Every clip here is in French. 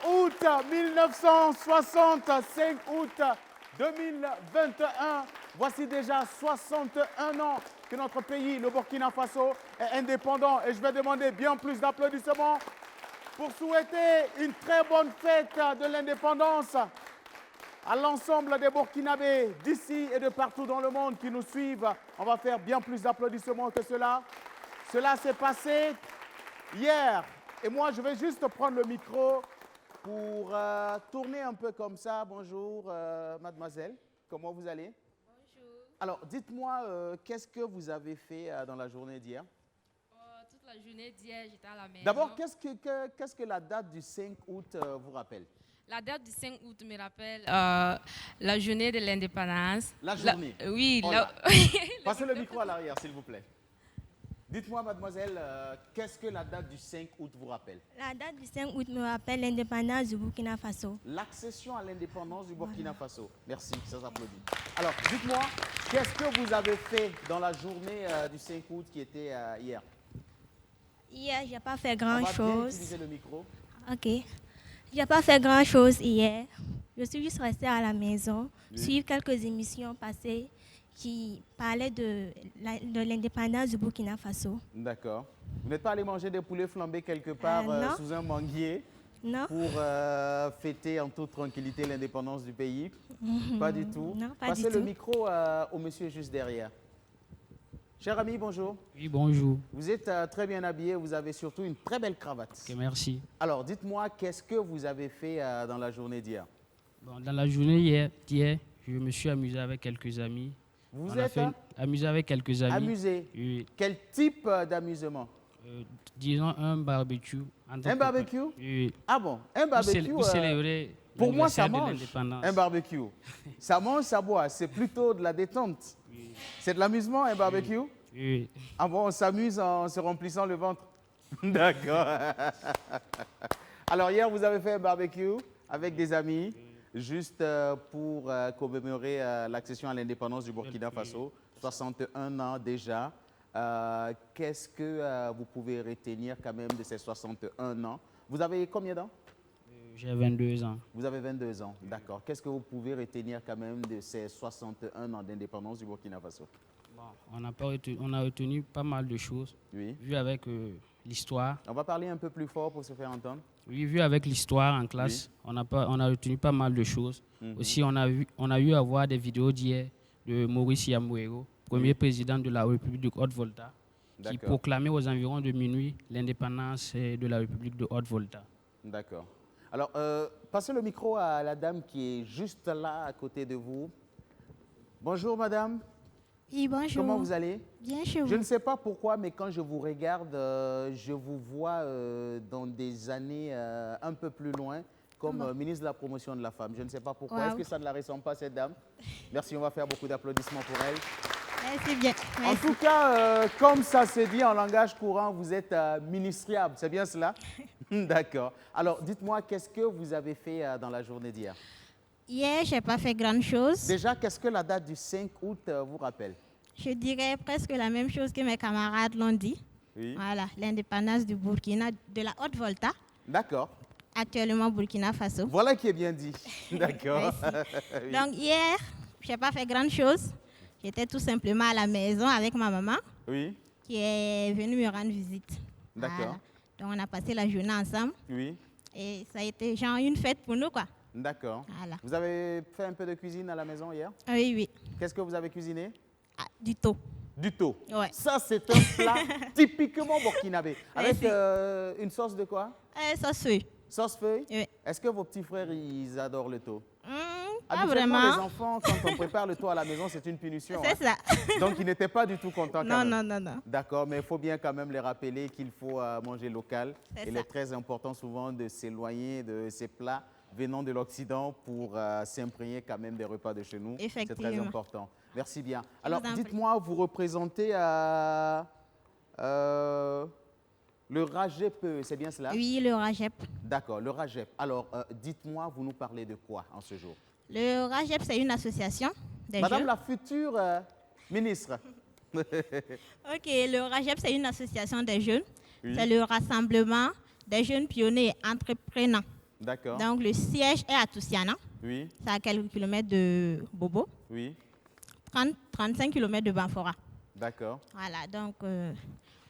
août 1960, 5 août 2021. Voici déjà 61 ans que notre pays, le Burkina Faso, est indépendant. Et je vais demander bien plus d'applaudissements pour souhaiter une très bonne fête de l'indépendance à l'ensemble des Burkinabés d'ici et de partout dans le monde qui nous suivent. On va faire bien plus d'applaudissements que cela. Cela s'est passé hier. Et moi, je vais juste prendre le micro pour tourner un peu comme ça. Bonjour, mademoiselle. Comment vous allez? Bonjour. Alors, dites-moi, qu'est-ce que vous avez fait dans la journée d'hier? Toute la journée d'hier, j'étais à la maison. D'abord, qu'est-ce que la date du 5 août vous rappelle? La date du 5 août me rappelle la journée de l'indépendance. La journée? Oui. Oh là. Passez le micro à l'arrière, s'il vous plaît. Dites-moi, mademoiselle, qu'est-ce que la date du 5 août vous rappelle? La date du 5 août me rappelle l'indépendance du Burkina Faso. L'accession à l'indépendance du Burkina Faso. Merci, ça s'applaudit. Alors, dites-moi, qu'est-ce que vous avez fait dans la journée du 5 août qui était hier? Hier, je n'ai pas fait On va bien grand-chose. utiliser le micro. Ok. Je n'ai pas fait grand-chose hier. Je suis juste restée à la maison, suivre quelques émissions passées qui parlaient de l'indépendance du Burkina Faso. D'accord. Vous n'êtes pas allé manger des poulets flambés quelque part Non. sous un manguier Non? pour fêter en toute tranquillité l'indépendance du pays? Pas du tout. Non, pas Passez du le tout. micro au monsieur juste derrière. Cher ami, bonjour. Oui, bonjour. Vous êtes très bien habillé, vous avez surtout une très belle cravate. Ok, merci. Alors, dites-moi, qu'est-ce que vous avez fait dans la journée d'hier? Bon, dans la journée d'hier, je me suis amusé avec quelques amis. Vous On a êtes fait amusé avec quelques amis. amusé. Oui, Quel type d'amusement? disons un barbecue. entre Un copains. barbecue? Oui. Ah bon, un barbecue. Pour célébrer Pour moi, ça l'anniversaire de mange. l'indépendance. Un barbecue. Ça mange, ça boit. C'est plutôt de la détente. C'est de l'amusement, un barbecue? Oui. Ah bon, on s'amuse en se remplissant le ventre. D'accord. Alors hier, vous avez fait un barbecue avec des amis, juste pour commémorer l'accession à l'indépendance du Burkina Faso, 61 ans déjà. Qu'est-ce que vous pouvez retenir quand même de ces 61 ans? Vous avez combien d'ans? J'ai 22 ans. Vous avez 22 ans, d'accord. Qu'est-ce que vous pouvez retenir quand même de ces 61 ans d'indépendance du Burkina Faso? Bon, on a retenu pas mal de choses. Oui. Vu avec l'histoire. On va parler un peu plus fort pour se faire entendre. Oui, vu avec l'histoire en classe, on a retenu pas mal de choses. Aussi, on a eu à voir des vidéos d'hier de Maurice Yamouero, premier président de la République de Haute-Volta, qui D'accord. proclamait aux environs de minuit l'indépendance de la République de Haute-Volta. D'accord. Alors, passez le micro à la dame qui est juste là, à côté de vous. Bonjour, madame. Oui, bonjour. Comment vous allez? Bien chez vous. Je ne sais pas pourquoi, mais quand je vous regarde, je vous vois dans des années un peu plus loin, comme ministre de la promotion de la femme. Je ne sais pas pourquoi. Wow. Est-ce que ça ne la ressemble pas, cette dame? Merci, on va faire beaucoup d'applaudissements pour elle. Merci bien. En Merci. tout cas, comme ça se dit en langage courant, vous êtes ministriable, c'est bien cela? D'accord. Alors, dites-moi, qu'est-ce que vous avez fait dans la journée d'hier? Hier, je n'ai pas fait grand-chose. Déjà, qu'est-ce que la date du 5 août vous rappelle? Je dirais presque la même chose que mes camarades l'ont dit. Oui. Voilà, l'indépendance du Burkina, de la Haute-Volta, D'accord. actuellement Burkina Faso. Voilà qui est bien dit. D'accord. Oui. Donc hier, je n'ai pas fait grand-chose. J'étais tout simplement à la maison avec ma maman Oui. qui est venue me rendre visite. D'accord. Voilà. Donc on a passé la journée ensemble Oui. et ça a été genre une fête pour nous, quoi. D'accord. Voilà. Vous avez fait un peu de cuisine à la maison hier? Oui, oui. Qu'est-ce que vous avez cuisiné? Ah, du tout. Du thon. Ouais. Ça, c'est un plat typiquement burkinabé. Avec Merci. une sauce de quoi? Sauce feuille. Sauce feuille? Oui. Est-ce que vos petits frères, ils adorent le thon? Pas Habituellement, vraiment. les enfants, quand on prépare le thon à la maison, c'est une punition. C'est ça. Donc, ils n'étaient pas du tout contents. quand Non, même. non, non, non. D'accord, mais il faut bien quand même les rappeler qu'il faut manger local. C'est Il ça. est très important souvent de s'éloigner de ces plats venant de l'Occident pour s'imprégner quand même des repas de chez nous. C'est très Effectivement. important. Merci bien. Alors, vous en prie. dites-moi, vous représentez le RAGEP, c'est bien cela? Oui, le RAGEP. D'accord, le RAGEP. Alors, dites-moi, vous nous parlez de quoi en ce jour? Le RAGEP, c'est une association des Madame jeunes. la future ministre. Ok, le RAGEP, c'est une association des jeunes. Oui. C'est le rassemblement des jeunes pionniers et entrepreneurs D'accord. Donc, le siège est à Toussiana. Oui, C'est à quelques kilomètres de Bobo. oui, 35 kilomètres de Banfora. d'accord. Voilà, donc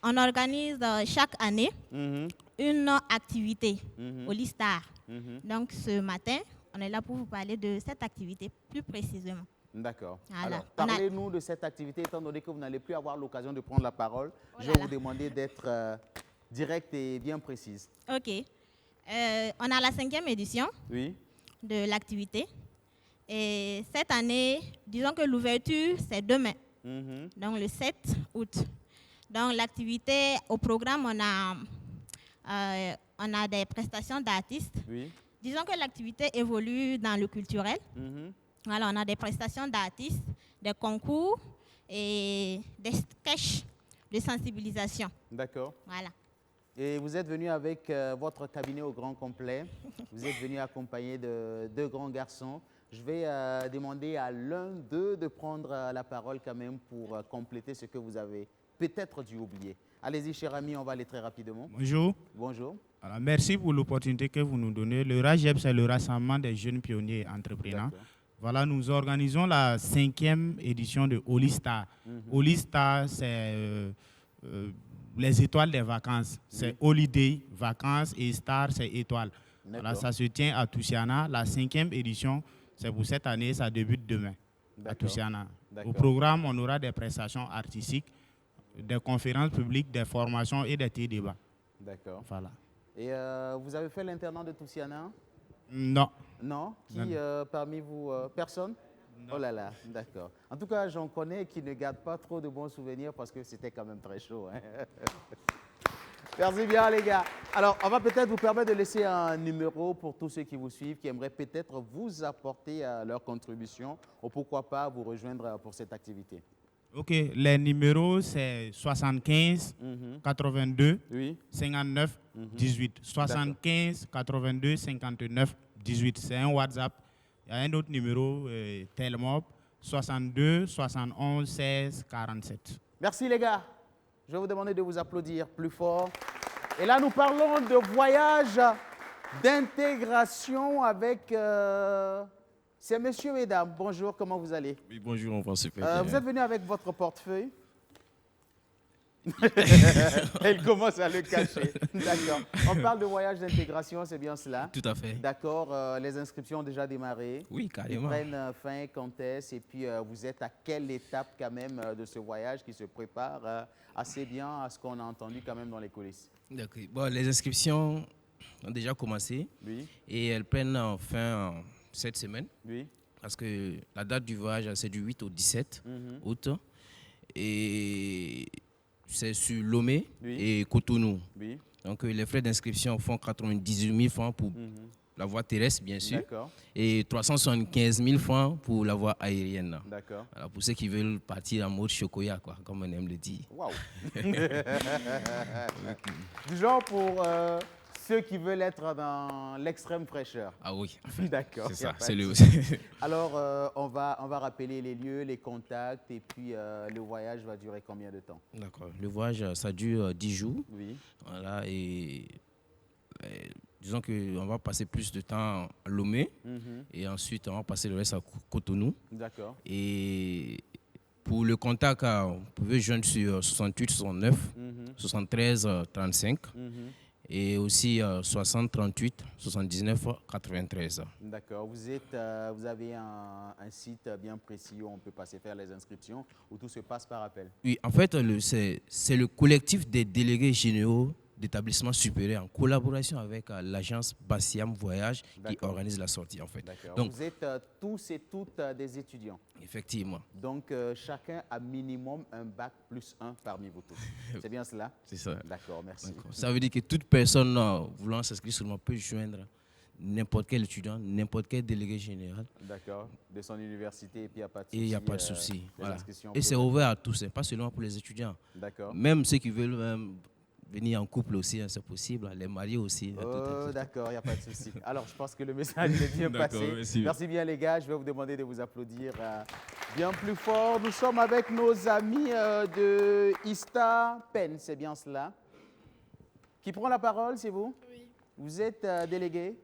on organise chaque année Mhm, une activité mhm, au Listar. mhm. Donc ce matin, on est là pour vous parler de cette activité plus précisément. D'accord. Voilà. Alors, On a- parlez-nous de cette activité, étant donné que vous n'allez plus avoir l'occasion de prendre la parole. Oh Je là vais là. vous demander d'être directe et bien précise. Ok. On a la 5e édition Oui, de l'activité. Et cette année, disons que l'ouverture, c'est demain, mhm, donc le 7 août. Donc l'activité, au programme, on a des prestations d'artistes. oui, Disons que l'activité évolue dans le culturel. mhm. Alors, on a des prestations d'artistes, des concours et des sketchs de sensibilisation. D'accord. Voilà. Et vous êtes venu avec votre cabinet au grand complet. Vous êtes venu accompagné de deux grands garçons. Je vais demander à l'un d'eux de prendre la parole quand même pour compléter ce que vous avez peut-être dû oublier. Allez-y, cher ami, on va aller très rapidement. Bonjour. Bonjour. Alors, merci pour l'opportunité que vous nous donnez. Le RAJEP, c'est le Rassemblement des jeunes pionniers et entrepreneurs. D'accord. Voilà, nous organisons la 5e édition de Holistar. Holistar, c'est les étoiles des vacances. C'est Holiday, vacances, et Star, c'est étoiles. Voilà, D'accord. ça se tient à Toussiana. La 5e édition, c'est pour cette année, ça débute demain à D'accord. Toussiana. D'accord. Au programme, on aura des prestations artistiques, des conférences publiques, des formations et des débats. D'accord. Voilà. Et vous avez fait l'internat de Toussiana? Non. Non? Qui Non. parmi vous? Personne? Oh là là, d'accord. En tout cas, j'en connais qui ne gardent pas trop de bons souvenirs parce que c'était quand même très chaud. Hein. Merci bien, les gars. Alors, on va peut-être vous permettre de laisser un numéro pour tous ceux qui vous suivent, qui aimeraient peut-être vous apporter leur contribution ou pourquoi pas vous rejoindre pour cette activité. OK, les numéros, c'est 75 Mhm. 82 Oui, 59 18. 75 82 59 18. C'est un WhatsApp. Il y a un autre numéro, Telmob, 62 71 16 47. merci les gars. Je vais vous demander de vous applaudir plus fort. Et là, nous parlons de voyage d'intégration avec ces messieurs et dames. Bonjour, comment vous allez? Oui, bonjour, on va super bien. Vous êtes venu avec votre portefeuille. Il commence à le cacher. D'accord. On parle de voyage d'intégration, c'est bien cela? Tout à fait. D'accord. Les inscriptions ont déjà démarré. Oui, Ils carrément. prennent fin quand est-ce? Et puis, vous êtes à quelle étape quand même de ce voyage qui se prépare assez bien à ce qu'on a entendu quand même dans les coulisses? D'accord. Bon, les inscriptions ont déjà commencé Oui, et elles prennent fin cette semaine oui. parce que la date du voyage, c'est du 8 au 17 Mhm. août et c'est sur Lomé Oui. et Cotonou. Oui. Donc, les frais d'inscription font 98 000 francs pour Mhm. la voie terrestre, bien sûr, D'accord, et 375 000 francs pour la voie aérienne. d'accord. Alors, pour ceux qui veulent partir en mode chocoya, quoi, comme on aime le dire. Waouh! Du genre pour ceux qui veulent être dans l'extrême fraîcheur. Ah oui, D'accord. c'est y a ça. pas C'est de le... souci. Alors, on va rappeler les lieux, les contacts et puis le voyage va durer combien de temps? D'accord. Le voyage, ça dure 10 jours. Oui, Voilà, et disons qu'on va passer plus de temps à Lomé mhm. et ensuite on va passer le reste à Cotonou. D'accord. Et pour le contact, vous pouvez joindre sur 68 69 Mhm. 73 35 Mhm. et aussi 60 38 79 93. D'accord. Vous avez un site bien précis où on peut passer faire les inscriptions, où tout se passe par appel. Oui, en fait, c'est le collectif des délégués généraux d'établissements supérieurs en collaboration avec l'agence Bassiam Voyage qui D'accord. organise la sortie, en fait. D'accord. Donc, Vous êtes tous et toutes des étudiants. effectivement, Donc, chacun a minimum un bac plus 1 parmi vous tous. C'est bien cela? c'est ça. D'accord, merci. D'accord. Ça veut dire que toute personne voulant s'inscrire sur moi peut joindre n'importe quel étudiant, n'importe quel délégué général. D'accord. De son université, et puis il n'y a pas de souci. Et il n'y a pas de souci. les Voilà. inscriptions Et c'est peuvent- ouvert à tous, hein, pas seulement pour les étudiants. D'accord. Même ceux qui veulent venir en couple aussi, hein, c'est possible. Les mariés aussi. hein, Oh, d'accord, il n'y a pas de souci. Alors, je pense que le message est bien D'accord, passé. merci. Merci bien, les gars. Je vais vous demander de vous applaudir bien plus fort. Nous sommes avec nos amis de Ista Pen, c'est bien cela? Qui prend la parole, c'est vous? Oui. Vous êtes délégué?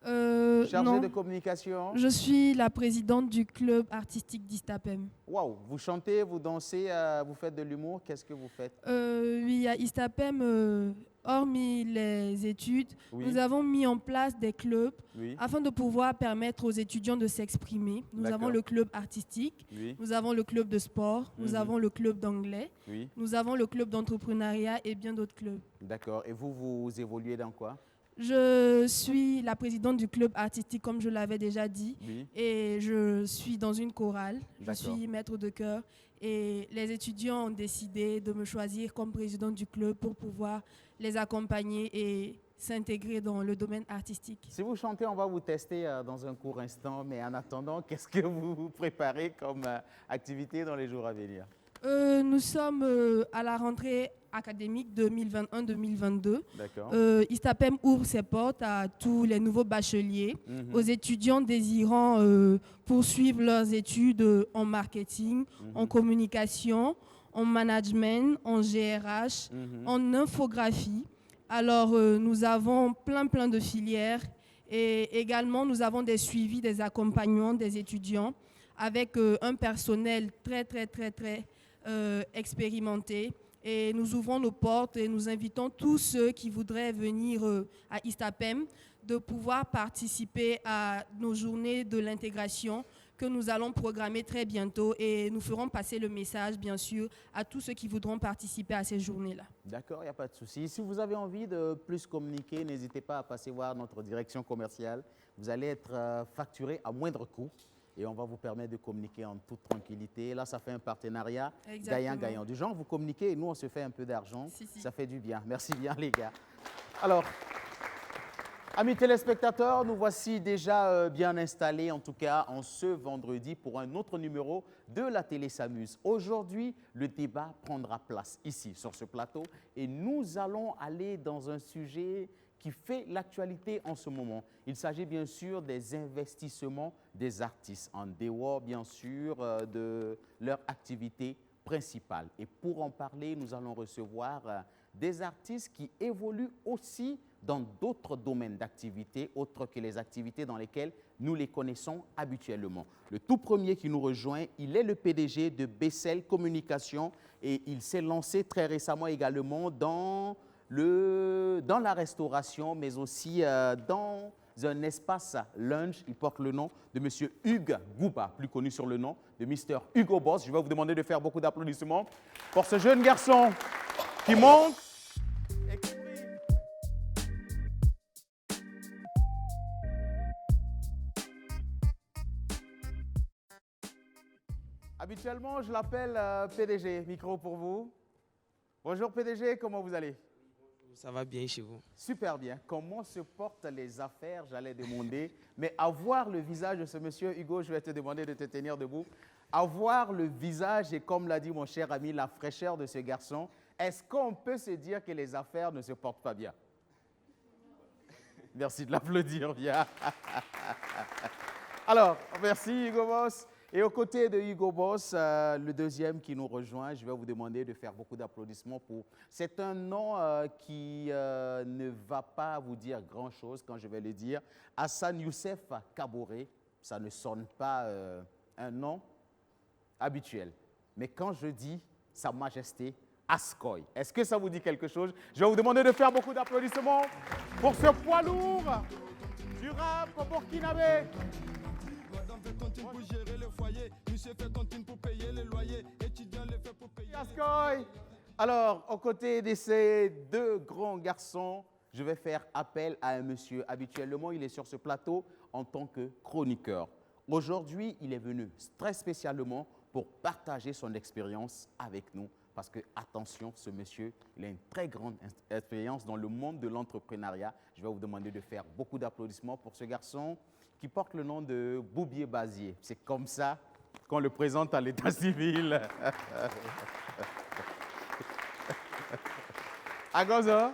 Chargée Non, de communication? je suis la présidente du club artistique d'Istapem. Waouh, vous chantez, vous dansez, vous faites de l'humour, qu'est-ce que vous faites? Oui, à Istapem, hormis les études, Oui. nous avons mis en place des clubs Oui, afin de pouvoir permettre aux étudiants de s'exprimer. Nous D'accord. avons le club artistique, oui, nous avons le club de sport, nous Mhm. avons le club d'anglais, oui, nous avons le club d'entrepreneuriat et bien d'autres clubs. d'accord. Et vous, vous évoluez dans quoi? Je suis la présidente du club artistique, comme je l'avais déjà dit, Oui, et je suis dans une chorale. Je D'accord. suis maître de chœur et les étudiants ont décidé de me choisir comme présidente du club pour pouvoir les accompagner et s'intégrer dans le domaine artistique. si vous chantez, on va vous tester dans un court instant, mais en attendant, qu'est-ce que vous vous préparez comme activité dans les jours à venir? Nous sommes à la rentrée académique 2021-2022. D'accord. Istapem ouvre ses portes à tous les nouveaux bacheliers, Mhm. aux étudiants désirant poursuivre leurs études en marketing, en communication, en management, en GRH, Mhm. en infographie. Alors, nous avons plein de filières et également nous avons des suivis, des accompagnements des étudiants avec un personnel très expérimenté. Et nous ouvrons nos portes et nous invitons tous ceux qui voudraient venir à Istapem de pouvoir participer à nos journées de l'intégration que nous allons programmer très bientôt et nous ferons passer le message, bien sûr, à tous ceux qui voudront participer à ces journées-là. D'accord, il n'y a pas de souci. Si vous avez envie de plus communiquer, n'hésitez pas à passer voir notre direction commerciale. Vous allez être facturé à moindre coût et on va vous permettre de communiquer en toute tranquillité. Là, ça fait un partenariat Exactement. gagnant-gagnant. Du genre, vous communiquez et nous, on se fait un peu d'argent. Si. Ça fait du bien. Merci bien, les gars. Alors, amis téléspectateurs, nous voici déjà bien installés, en tout cas en ce vendredi, pour un autre numéro de la télé s'amuse. Aujourd'hui, le débat prendra place ici, sur ce plateau, et nous allons aller dans un sujet qui fait l'actualité en ce moment. Il s'agit bien sûr des investissements des artistes, en dehors bien sûr de leur activité principale. Et pour en parler, nous allons recevoir des artistes qui évoluent aussi dans d'autres domaines d'activité, autres que les activités dans lesquelles nous les connaissons habituellement. Le tout premier qui nous rejoint, il est le PDG de Bessel Communication et il s'est lancé très récemment également dans la restauration, mais aussi dans un espace lunch. Il porte le nom de M. Hugues Gouba, plus connu sur le nom de Mr. Hugo Boss. Je vais vous demander de faire beaucoup d'applaudissements pour ce jeune garçon qui monte et qui brille. Habituellement, je l'appelle PDG. Micro pour vous. Bonjour PDG, comment vous allez? Ça va bien chez vous? Super bien. Comment se portent les affaires, j'allais demander. Mais à voir le visage de ce monsieur, Hugo, je vais te demander de te tenir debout. À voir le visage et comme l'a dit mon cher ami, la fraîcheur de ce garçon, est-ce qu'on peut se dire que les affaires ne se portent pas bien? Merci de l'applaudir bien. Alors, merci Hugo Boss. Et aux côtés de Hugo Boss, le deuxième qui nous rejoint, je vais vous demander de faire beaucoup d'applaudissements pour... C'est un nom qui ne va pas vous dire grand-chose quand je vais le dire. Hassan Youssef Kaboré, ça ne sonne pas un nom habituel. Mais quand je dis Sa Majesté Askoy, est-ce que ça vous dit quelque chose? Je vais vous demander de faire beaucoup d'applaudissements pour ce poids lourd du rap burkinabé. Madame fait tontine pour gérer le foyer, monsieur fait tontine pour payer les loyers, étudiant les fait pour payer. Askoy. Alors, aux côtés de ces deux grands garçons, je vais faire appel à un monsieur. Habituellement, il est sur ce plateau en tant que chroniqueur. Aujourd'hui, il est venu très spécialement pour partager son expérience avec nous. Parce que, attention, ce monsieur, il a une très grande expérience dans le monde de l'entrepreneuriat. Je vais vous demander de faire beaucoup d'applaudissements pour ce garçon qui porte le nom de Boubier Bazier. C'est comme ça qu'on le présente à l'état civil. Agoza,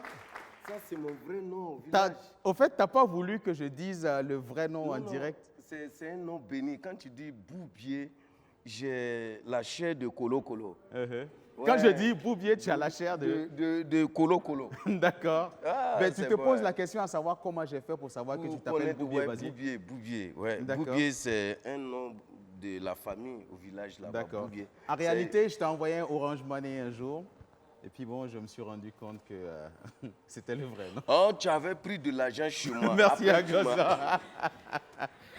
ça, c'est mon vrai nom au au village. fait, tu n'as pas voulu que je dise le vrai nom Non, en non, direct? c'est un nom béni. Quand tu dis Boubier, j'ai la chair de Colo Colo. Quand je dis bouvier, tu as la chair de colo. D'accord. Ah, Ben, tu te bon, poses la question à savoir comment j'ai fait pour savoir que tu t'appelles Bouvier. Vas-y. Bouvier, ouais. D'accord. Bouvier, c'est un nom de la famille au village là-bas. D'accord. Bouvier. En réalité, je t'ai envoyé un Orange Money un jour. Et puis bon, je me suis rendu compte que c'était le vrai, non? Oh, tu avais pris de l'argent chez moi. Merci, Agozo.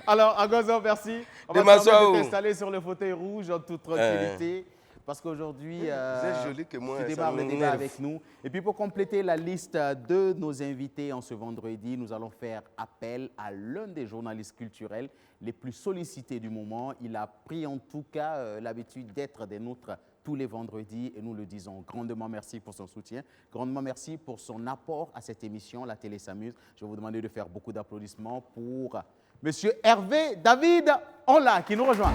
Alors, Agozo, merci. On De va m'asseoir. t'installer sur le fauteuil rouge en toute tranquillité. Parce qu'aujourd'hui, Vous êtes joli que moi, tu ça démarres le débat m'énerve. avec nous. Et puis pour compléter la liste de nos invités en ce vendredi, nous allons faire appel à l'un des journalistes culturels les plus sollicités du moment. Il a pris en tout cas l'habitude d'être des nôtres tous les vendredis et nous le disons grandement merci pour son soutien, grandement merci pour son apport à cette émission, La Télé s'amuse. Je vais vous demander de faire beaucoup d'applaudissements pour Monsieur Hervé David Onla qui nous rejoint.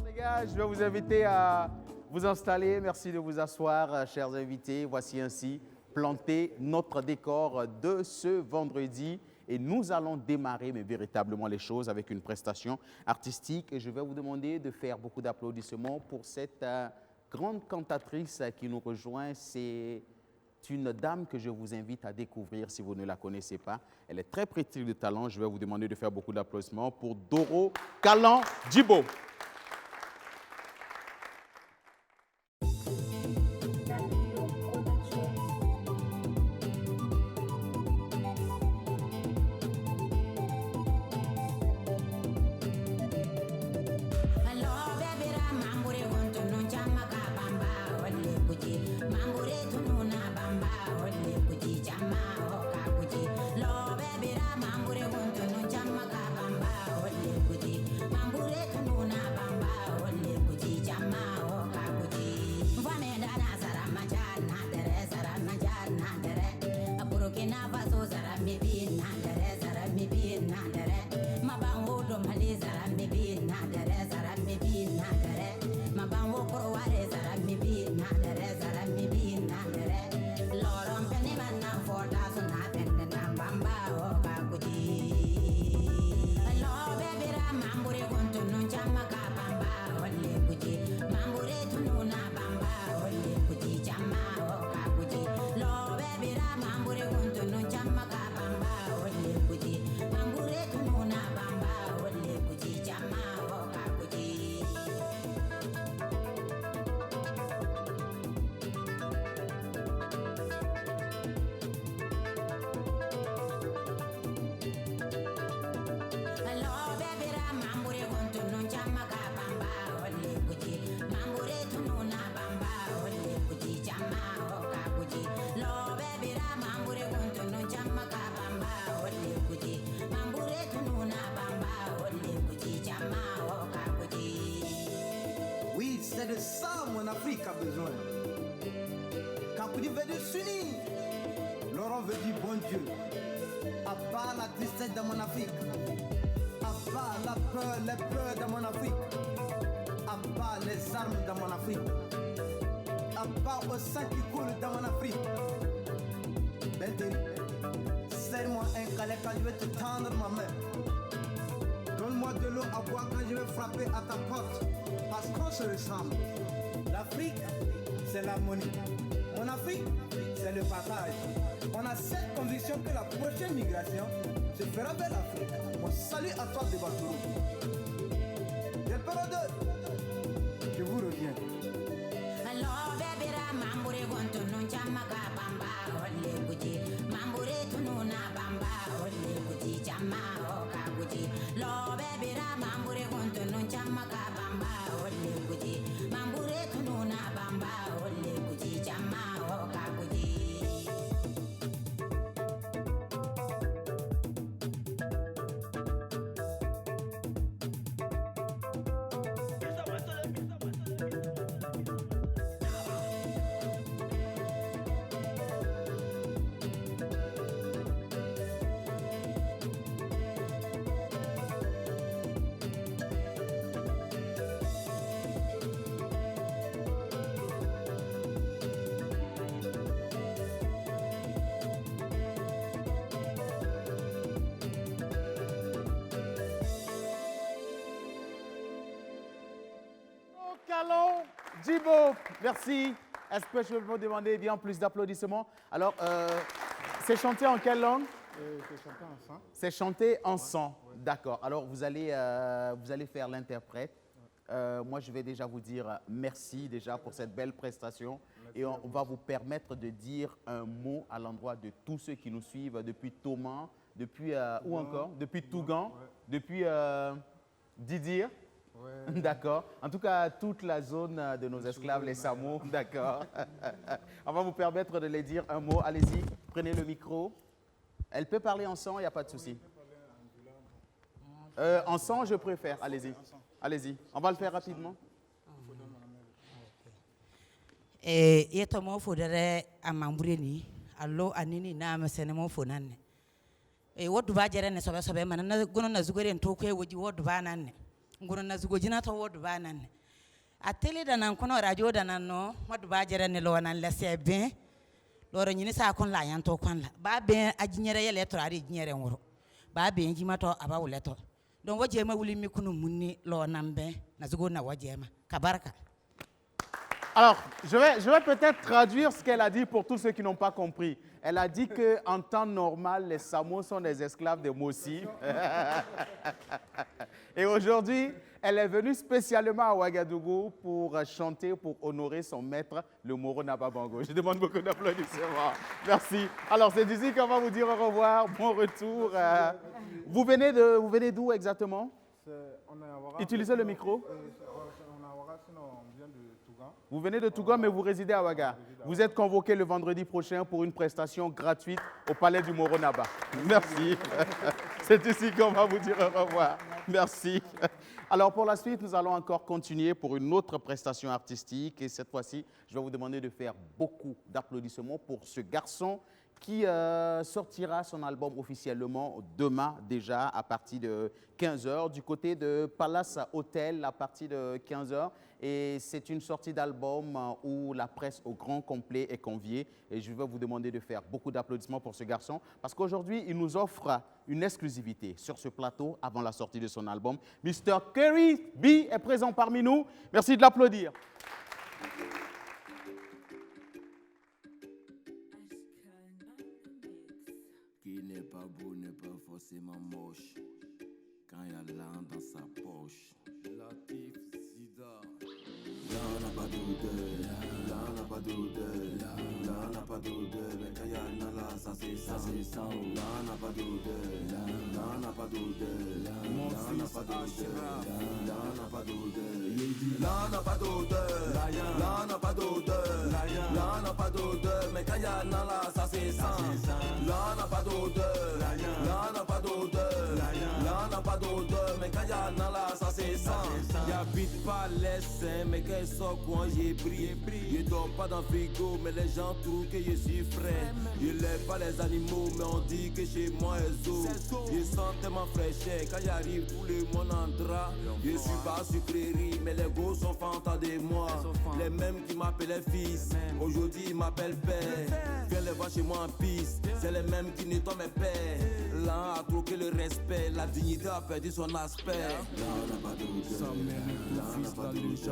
Les gars, je vais vous inviter à vous installer. Merci de vous asseoir, chers invités. Voici ainsi planté notre décor de ce vendredi. Et nous allons démarrer mais véritablement les choses avec une prestation artistique. Et je vais vous demander de faire beaucoup d'applaudissements pour cette grande cantatrice qui nous rejoint. C'est une dame que je vous invite à découvrir si vous ne la connaissez pas. Elle est très pétrie de talent. Je vais vous demander de faire beaucoup d'applaudissements pour Doro Kalan Djibo. C'est de ça mon Afrique a besoin. Quand vous dites de s'unir, Laurent veut dire bon Dieu. À part la tristesse de mon Afrique, à part la peur, les peurs de mon Afrique, à part les armes de mon Afrique, à part le sang qui coule dans mon Afrique. Maintenant, serre-moi un câlin quand je vais te tendre ma main. Donne-moi de l'eau à boire quand je vais frapper à ta porte. Parce qu'on se ressemble. L'Afrique, c'est l'harmonie. Mon Afrique, c'est le partage. On a cette conviction que la prochaine migration se fera vers l'Afrique. Mon salut à toi de Batoro. Del Paro 2, je vous reviens. Jibo, merci. Est-ce que je peux vous demander bien plus d'applaudissements? Alors, c'est chanté en quelle langue? C'est chanté en sang. C'est chanté en sang, d'accord. Alors, vous allez faire l'interprète. Moi, je vais déjà vous dire merci déjà pour cette belle prestation. Et on va vous permettre de dire un mot à l'endroit de tous ceux qui nous suivent depuis Thomas, depuis où encore? Depuis Tougan, depuis Didir. Ouais. D'accord. En tout cas, toute la zone de nos esclaves, les Samo, d'accord. On va vous permettre de les dire un mot. Allez-y, prenez le micro. Elle peut parler en sang, il n'y a pas de souci. En sang, je préfère. Allez-y. Allez-y. On va le faire rapidement. Et tomo fodere amambreni allo anini na mesenemo fonanne. E wodu ba jere ne sobe sobe man na gono na zugore ntoko e woji wodu ba nanne. Ngono na zugo jina to wodu ba nanne. Atele da nan kono radio da nan no wodu ba jere ne lo nan lese ben. Loro nyini sa kon la yan to kon la. Ba ben ajinyere yele to ari jinyere ngoro. Ba ben jima to aba wuleto. Don woje ma wuli mi kunu munni lo nan ben na zugo na woje ma. Kabaraka. Alors, je vais peut-être traduire ce qu'elle a dit pour tous ceux qui n'ont pas compris. Elle a dit qu'en temps normal, les Samo sont des esclaves de Mossi. Et aujourd'hui, elle est venue spécialement à Ouagadougou pour chanter, pour honorer son maître, le Moro Nababango. Je demande beaucoup d'applaudissements. Merci. Alors, c'est d'ici qu'on va vous dire au revoir. Bon retour. Vous venez d'où exactement? Utilisez le micro. Vous venez de Tougan, mais vous résidez à Ouaga. Vous êtes convoqué le vendredi prochain pour une prestation gratuite au Palais du Moro Naba. Merci. C'est ici qu'on va vous dire au revoir. Merci. Alors, pour la suite, nous allons encore continuer pour une autre prestation artistique. Et cette fois-ci, je vais vous demander de faire beaucoup d'applaudissements pour ce garçon qui sortira son album officiellement demain déjà à partir de 15h du côté de Palace Hotel à partir de 15h. Et c'est une sortie d'album où la presse au grand complet est conviée. Et je vais vous demander de faire beaucoup d'applaudissements pour ce garçon parce qu'aujourd'hui, il nous offre une exclusivité sur ce plateau avant la sortie de son album. Mr. Kerry B est présent parmi nous. Merci de l'applaudir. Qui n'est pas beau n'est pas forcément moche quand il y a l'âme dans sa poche. Latif Zida. Là on n'a pas d'odeur, là on n'a pas d'odeur, là on n'a pas d'odeur, mais quand il y a là ça c'est ça, là on n'a pas d'odeur, là on n'a pas d'odeur, là on n'a pas d'odeur, là on n'a pas d'odeur, là on n'a pas d'odeur, là on n'a pas d'odeur, là on n'a pas d'odeur, mais quand il y a là ça c'est ça, là on n'a pas d'odeur, là on n'a pas d'odeur, là on n'a pas d'odeur, mais quand il y a là ça c'est ça. J'habite pas l'Est, mais qu'elle sort quand j'ai pris. Je dors pas dans le frigo, mais les gens trouvent que je suis frais. Je lève pas les animaux, mais on dit que chez moi est eau. Je sens tellement fraîcheur, quand j'arrive tout le monde en drap. Je suis pas sucrerie, mais les gosses sont fantas de moi. Les mêmes qui m'appelaient fils, aujourd'hui ils m'appellent père. Viens les voir chez moi en piste, c'est les mêmes qui nettoient mes pères. Là a troqué le respect, la dignité a perdu son aspect. Là on n'a pas d'odeur, là on n'a pas d'odeur,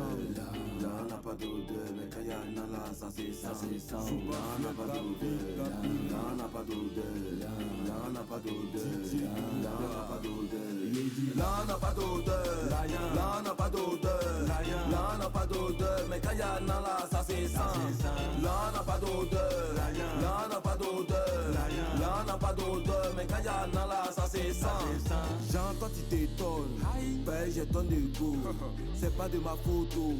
là on n'a pas d'odeur, mais quand il y a là ça c'est ça, là on n'a pas d'odeur, là on n'a pas d'odeur, là on n'a pas d'odeur, là on n'a pas d'odeur, là on n'a pas d'odeur, là on n'a pas d'odeur, là on n'a pas d'odeur, mais quand il y a là ça c'est ça, là on n'a pas d'odeur, là on n'a pas d'odeur, là on n'a pas d'odeur, mais quand il y a là ça c'est ça. J'entends tu t'étonnes, ben j'ai ton égo, c'est pas de ma photo.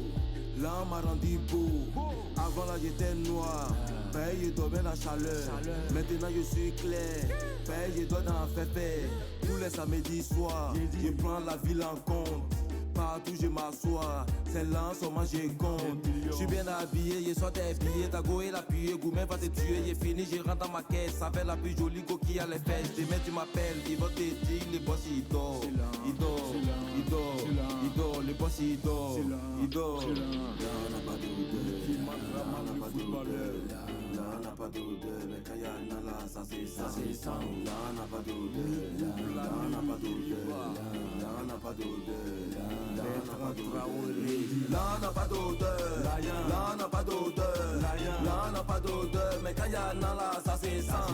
Là on m'a rendu beau. Avant là j'étais noir, ben je dormais dans la chaleur. Maintenant je suis clair, ben je dors dans la fête. Tous les samedis soirs, je prends la ville en compte. Partout je m'assois, c'est là seulement je compte. Je suis bien habillé, je sors des billets, t'as go et l'appuyé, gourmet va te tuer, j'ai fini, je rentre dans ma caisse, avec la plus jolie go qui a les fesses. Demain tu m'appelles, ils vont te dire, le boss il dort, il dort, il dort, il dort, le boss il dort, il dort. Là on n'a pas d'odeur, là on n'a pas d'odeur, là on n'a pas d'odeur, mais quand il y a là ça c'est ça, là on n'a pas d'odeur, là on n'a pas d'odeur, là on n'a pas d'odeur. Bertrand Traoré. Là on n'a pas d'odeur, là on n'a pas d'odeur, là on n'a pas d'odeur, mais quand y'a nan là ça c'est sang.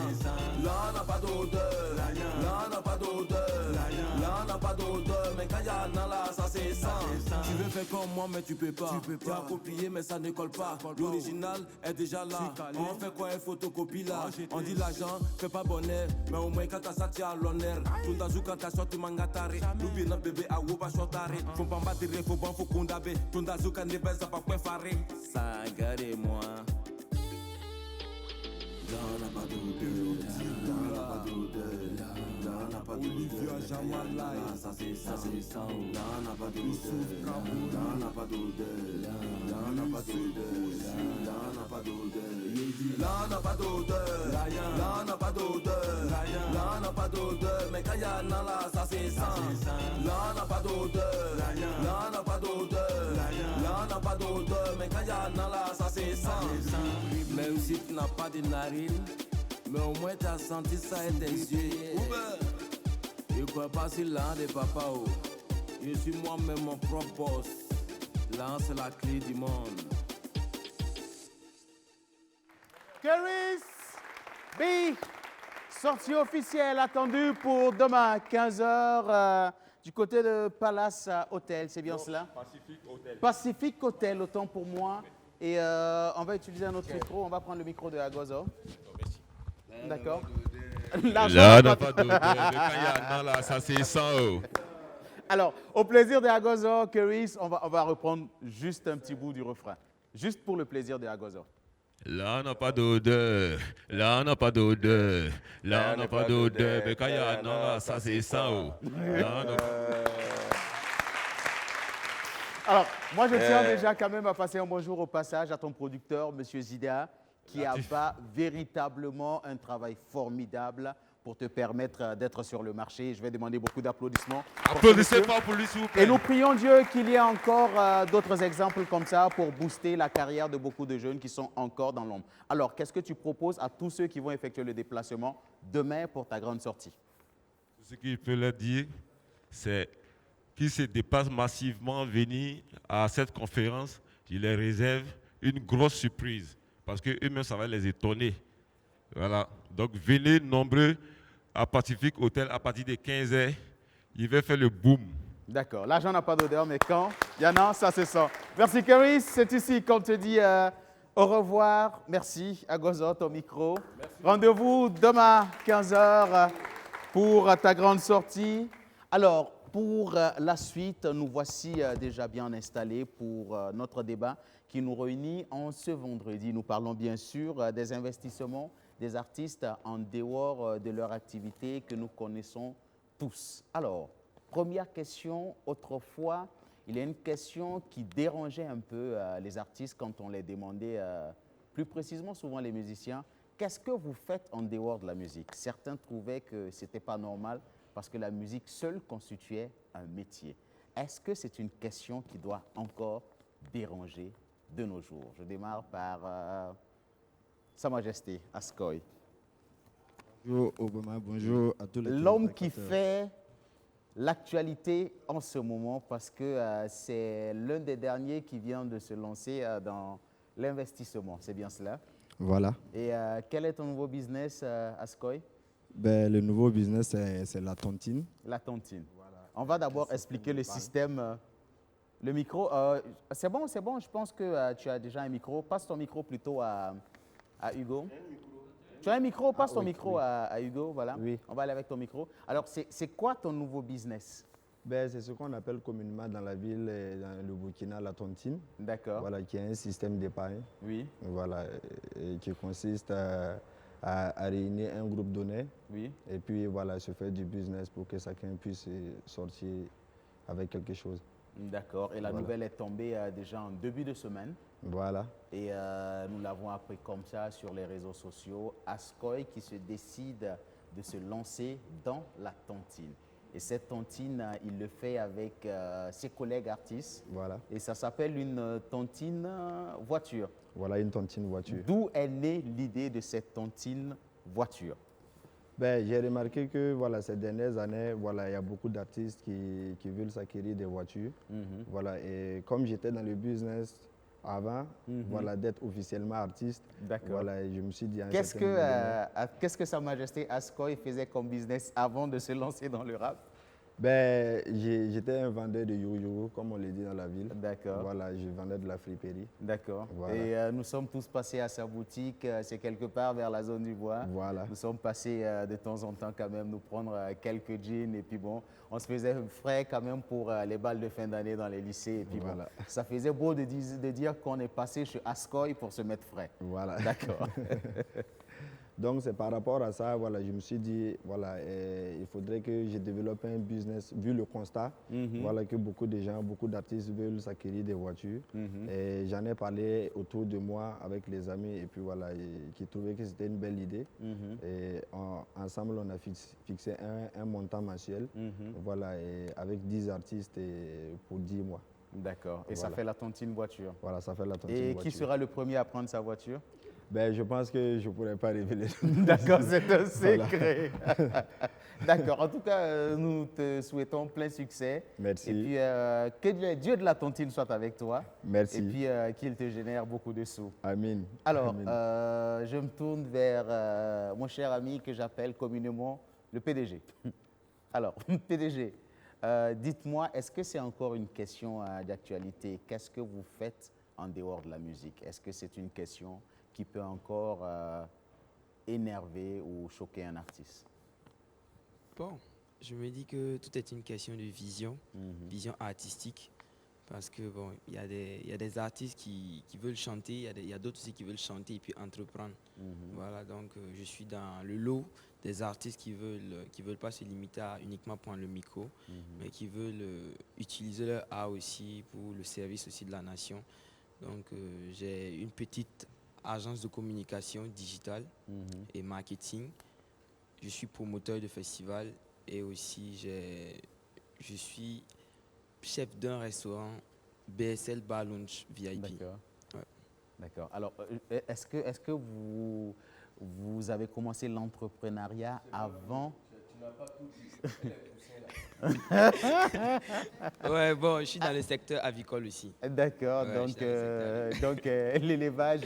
Là on n'a pas d'odeur, là on n'a pas d'odeur, là on n'a pas d'odeur, mais quand y'a nan là ça c'est sang. Tu veux faire comme moi mais tu peux pas. Tu as copié mais ça ne colle pas. L'original est déjà là. On fait quoi une photocopie là? On dit l'argent fait pas bonheur, mais au moins quand t'as ça tu as l'honneur. Tout dans quand t'as sorti mangatare, l'oublié notre bébé à Woba Shotare. Faut pas battre, faut pas faut kondabe. Tout dans quand ne baisse pas point faré. Ça regardez-moi. Là on n'a pas d'odeur, là on n'a pas d'odeur, là on n'a pas d'odeur. Ça c'est ça, là on n'a pas d'odeur, là on n'a pas d'odeur, là on n'a pas d'odeur, là on n'a pas d'odeur, là on n'a pas d'odeur, là on n'a pas d'odeur, là on n'a pas d'odeur, mais quand y'a nan là ça c'est ça. Là on n'a pas d'odeur, là on n'a pas d'odeur, là on n'a pas d'odeur, mais quand y'a nan là ça c'est ça. Même si tu n'as pas de narine, mais au moins tu as senti ça et tes yeux. Je crois pas si l'un des papas. Je suis moi-même mon propre boss. Là, c'est la clé du monde. Keris B, sortie officielle attendue pour demain, 15h, du côté de Palace Hotel, c'est bien cela? Pacific Hotel. Pacific Hotel, autant pour moi. Et on va utiliser un autre micro, on va prendre le micro de Agozo. D'accord. Là, on n'a pas d'odeur. Quand il y a là, ça c'est 100 €. Alors, au plaisir de Agozo, Keris, on va reprendre juste un petit bout du refrain. Juste pour le plaisir de Agozo. Là, on n'a pas d'odeur. Là, on n'a pas d'odeur. Là, on n'a pas d'odeur. Mais quand il y a là, ça c'est 100 €. Là, on n'a Alors, moi, je tiens déjà quand même à passer un bonjour au passage à ton producteur, M. Zida, qui a fait véritablement un travail formidable pour te permettre d'être sur le marché. Je vais demander beaucoup d'applaudissements. Applaudissez pas pour lui, s'il vous plaît. Et nous prions Dieu qu'il y ait encore d'autres exemples comme ça pour booster la carrière de beaucoup de jeunes qui sont encore dans l'ombre. Alors, qu'est-ce que tu proposes à tous ceux qui vont effectuer le déplacement demain pour ta grande sortie? Ce qu'il peut leur dire, c'est qu'ils se déplacent massivement venir à cette conférence. Je leur réserve une grosse surprise parce qu'eux-mêmes, ça va les étonner. Voilà. Donc, venez nombreux à Pacific Hotel à partir de 15h. Il va faire le boom. D'accord. L'argent n'a pas d'odeur, mais quand il y en a, ça se sent. Merci, Keris. C'est ici qu'on te dit au revoir. Merci. Agozo, ton micro. Rendez-vous demain, 15h, pour ta grande sortie. Alors, pour la suite, nous voici déjà bien installés pour notre débat qui nous réunit en ce vendredi. Nous parlons bien sûr des investissements des artistes en dehors de leur activité que nous connaissons tous. Alors, première question, autrefois, il y a une question qui dérangeait un peu les artistes quand on les demandait, plus précisément souvent les musiciens, qu'est-ce que vous faites en dehors de la musique? Certains trouvaient que ce n'était pas normal parce que la musique seule constituait un métier. Est-ce que c'est une question qui doit encore déranger de nos jours? Je démarre par Sa Majesté, Askoy. Bonjour Obama, bonjour à tous les L'homme qui fait l'actualité en ce moment parce que c'est l'un des derniers qui vient de se lancer dans l'investissement, c'est bien cela? Voilà. Et quel est ton nouveau business, Askoy? Ben, le nouveau business, c'est la tontine. La tontine. Voilà. On va d'abord expliquer le système. Le micro, c'est bon, je pense que tu as déjà un micro. Passe ton micro plutôt à Hugo. Tu as un micro, passe ton micro à Hugo, voilà. Oui. On va aller avec ton micro. Alors, c'est quoi ton nouveau business? Ben, c'est ce qu'on appelle communément dans la ville, dans le Burkina, la tontine. D'accord. Voilà, qui est un système d'épargne. Oui. Voilà, et qui consiste à réunir un groupe donné. Oui. Et puis, voilà, se faire du business pour que chacun puisse sortir avec quelque chose. D'accord. Et la nouvelle est tombée déjà en début de semaine. Voilà. Et nous l'avons appris comme ça sur les réseaux sociaux. Askoy qui se décide de se lancer dans la tontine. Et cette tontine, il le fait avec ses collègues artistes. Voilà. Et ça s'appelle une tontine voiture. Voilà, une tontine voiture. D'où est née l'idée de cette tontine voiture? Ben, j'ai remarqué que voilà, ces dernières années, voilà, il y a beaucoup d'artistes qui veulent s'acquérir des voitures. Voilà, et comme j'étais dans le business avant, voilà, d'être officiellement artiste, voilà, et je me suis dit... Qu'est-ce que Sa Majesté Ascoy faisait comme business avant de se lancer dans le rap? Ben, j'étais un vendeur de yo-yo, comme on le dit dans la ville. D'accord. Voilà, je vendais de la friperie. D'accord. Voilà. Et nous sommes tous passés à sa boutique, c'est quelque part vers la zone du bois. Voilà. Nous sommes passés de temps en temps quand même nous prendre quelques jeans et puis bon, on se faisait frais quand même pour les balles de fin d'année dans les lycées. Et puis Voilà. bon, ça faisait beau de dire qu'on est passé chez Ascoy pour se mettre frais. Voilà. D'accord. Donc, c'est par rapport à ça, voilà, je me suis dit, voilà, il faudrait que je développe un business, vu le constat, voilà, que beaucoup de gens, beaucoup d'artistes veulent s'acquérir des voitures. Et j'en ai parlé autour de moi avec les amis, et puis voilà, qui trouvaient que c'était une belle idée. Et ensemble, on a fixé un montant mensuel, voilà, et avec 10 artistes pour 10 mois. D'accord. Et voilà. ça fait la tontine voiture. Voilà, ça fait la tontine voiture. Et voiture. qui sera le premier à prendre sa voiture? Ben, je pense que je ne pourrais pas révéler. D'accord, c'est un secret. D'accord. En tout cas, nous te souhaitons plein succès. Merci. Et puis, que Dieu de la tontine soit avec toi. Merci. Et puis, qu'il te génère beaucoup de sous. Amen. Alors, Amen. je me tourne vers mon cher ami que j'appelle communément le PDG. Alors, PDG, dites-moi, est-ce que c'est encore une question d'actualité? Qu'est-ce que vous faites en dehors de la musique? Est-ce que c'est une question qui peut encore énerver ou choquer un artiste? Bon, je me dis que tout est une question de vision, vision artistique. Parce que bon, il y a des artistes qui veulent chanter, il y a d'autres aussi qui veulent chanter et puis entreprendre. Voilà, donc je suis dans le lot des artistes qui veulent pas se limiter à uniquement prendre le micro, mais qui veulent utiliser leur art aussi pour le service aussi de la nation. Donc j'ai une petite agence de communication digitale et marketing. Je suis promoteur de festival et aussi je suis chef d'un restaurant BSL Bar Lounge VIP. D'accord. Ouais. D'accord. Alors, est-ce que vous avez commencé l'entrepreneuriat avant? Tu n'as pas tout dit. Ouais, bon, je suis dans le secteur avicole aussi. D'accord, Ouais, donc l'élevage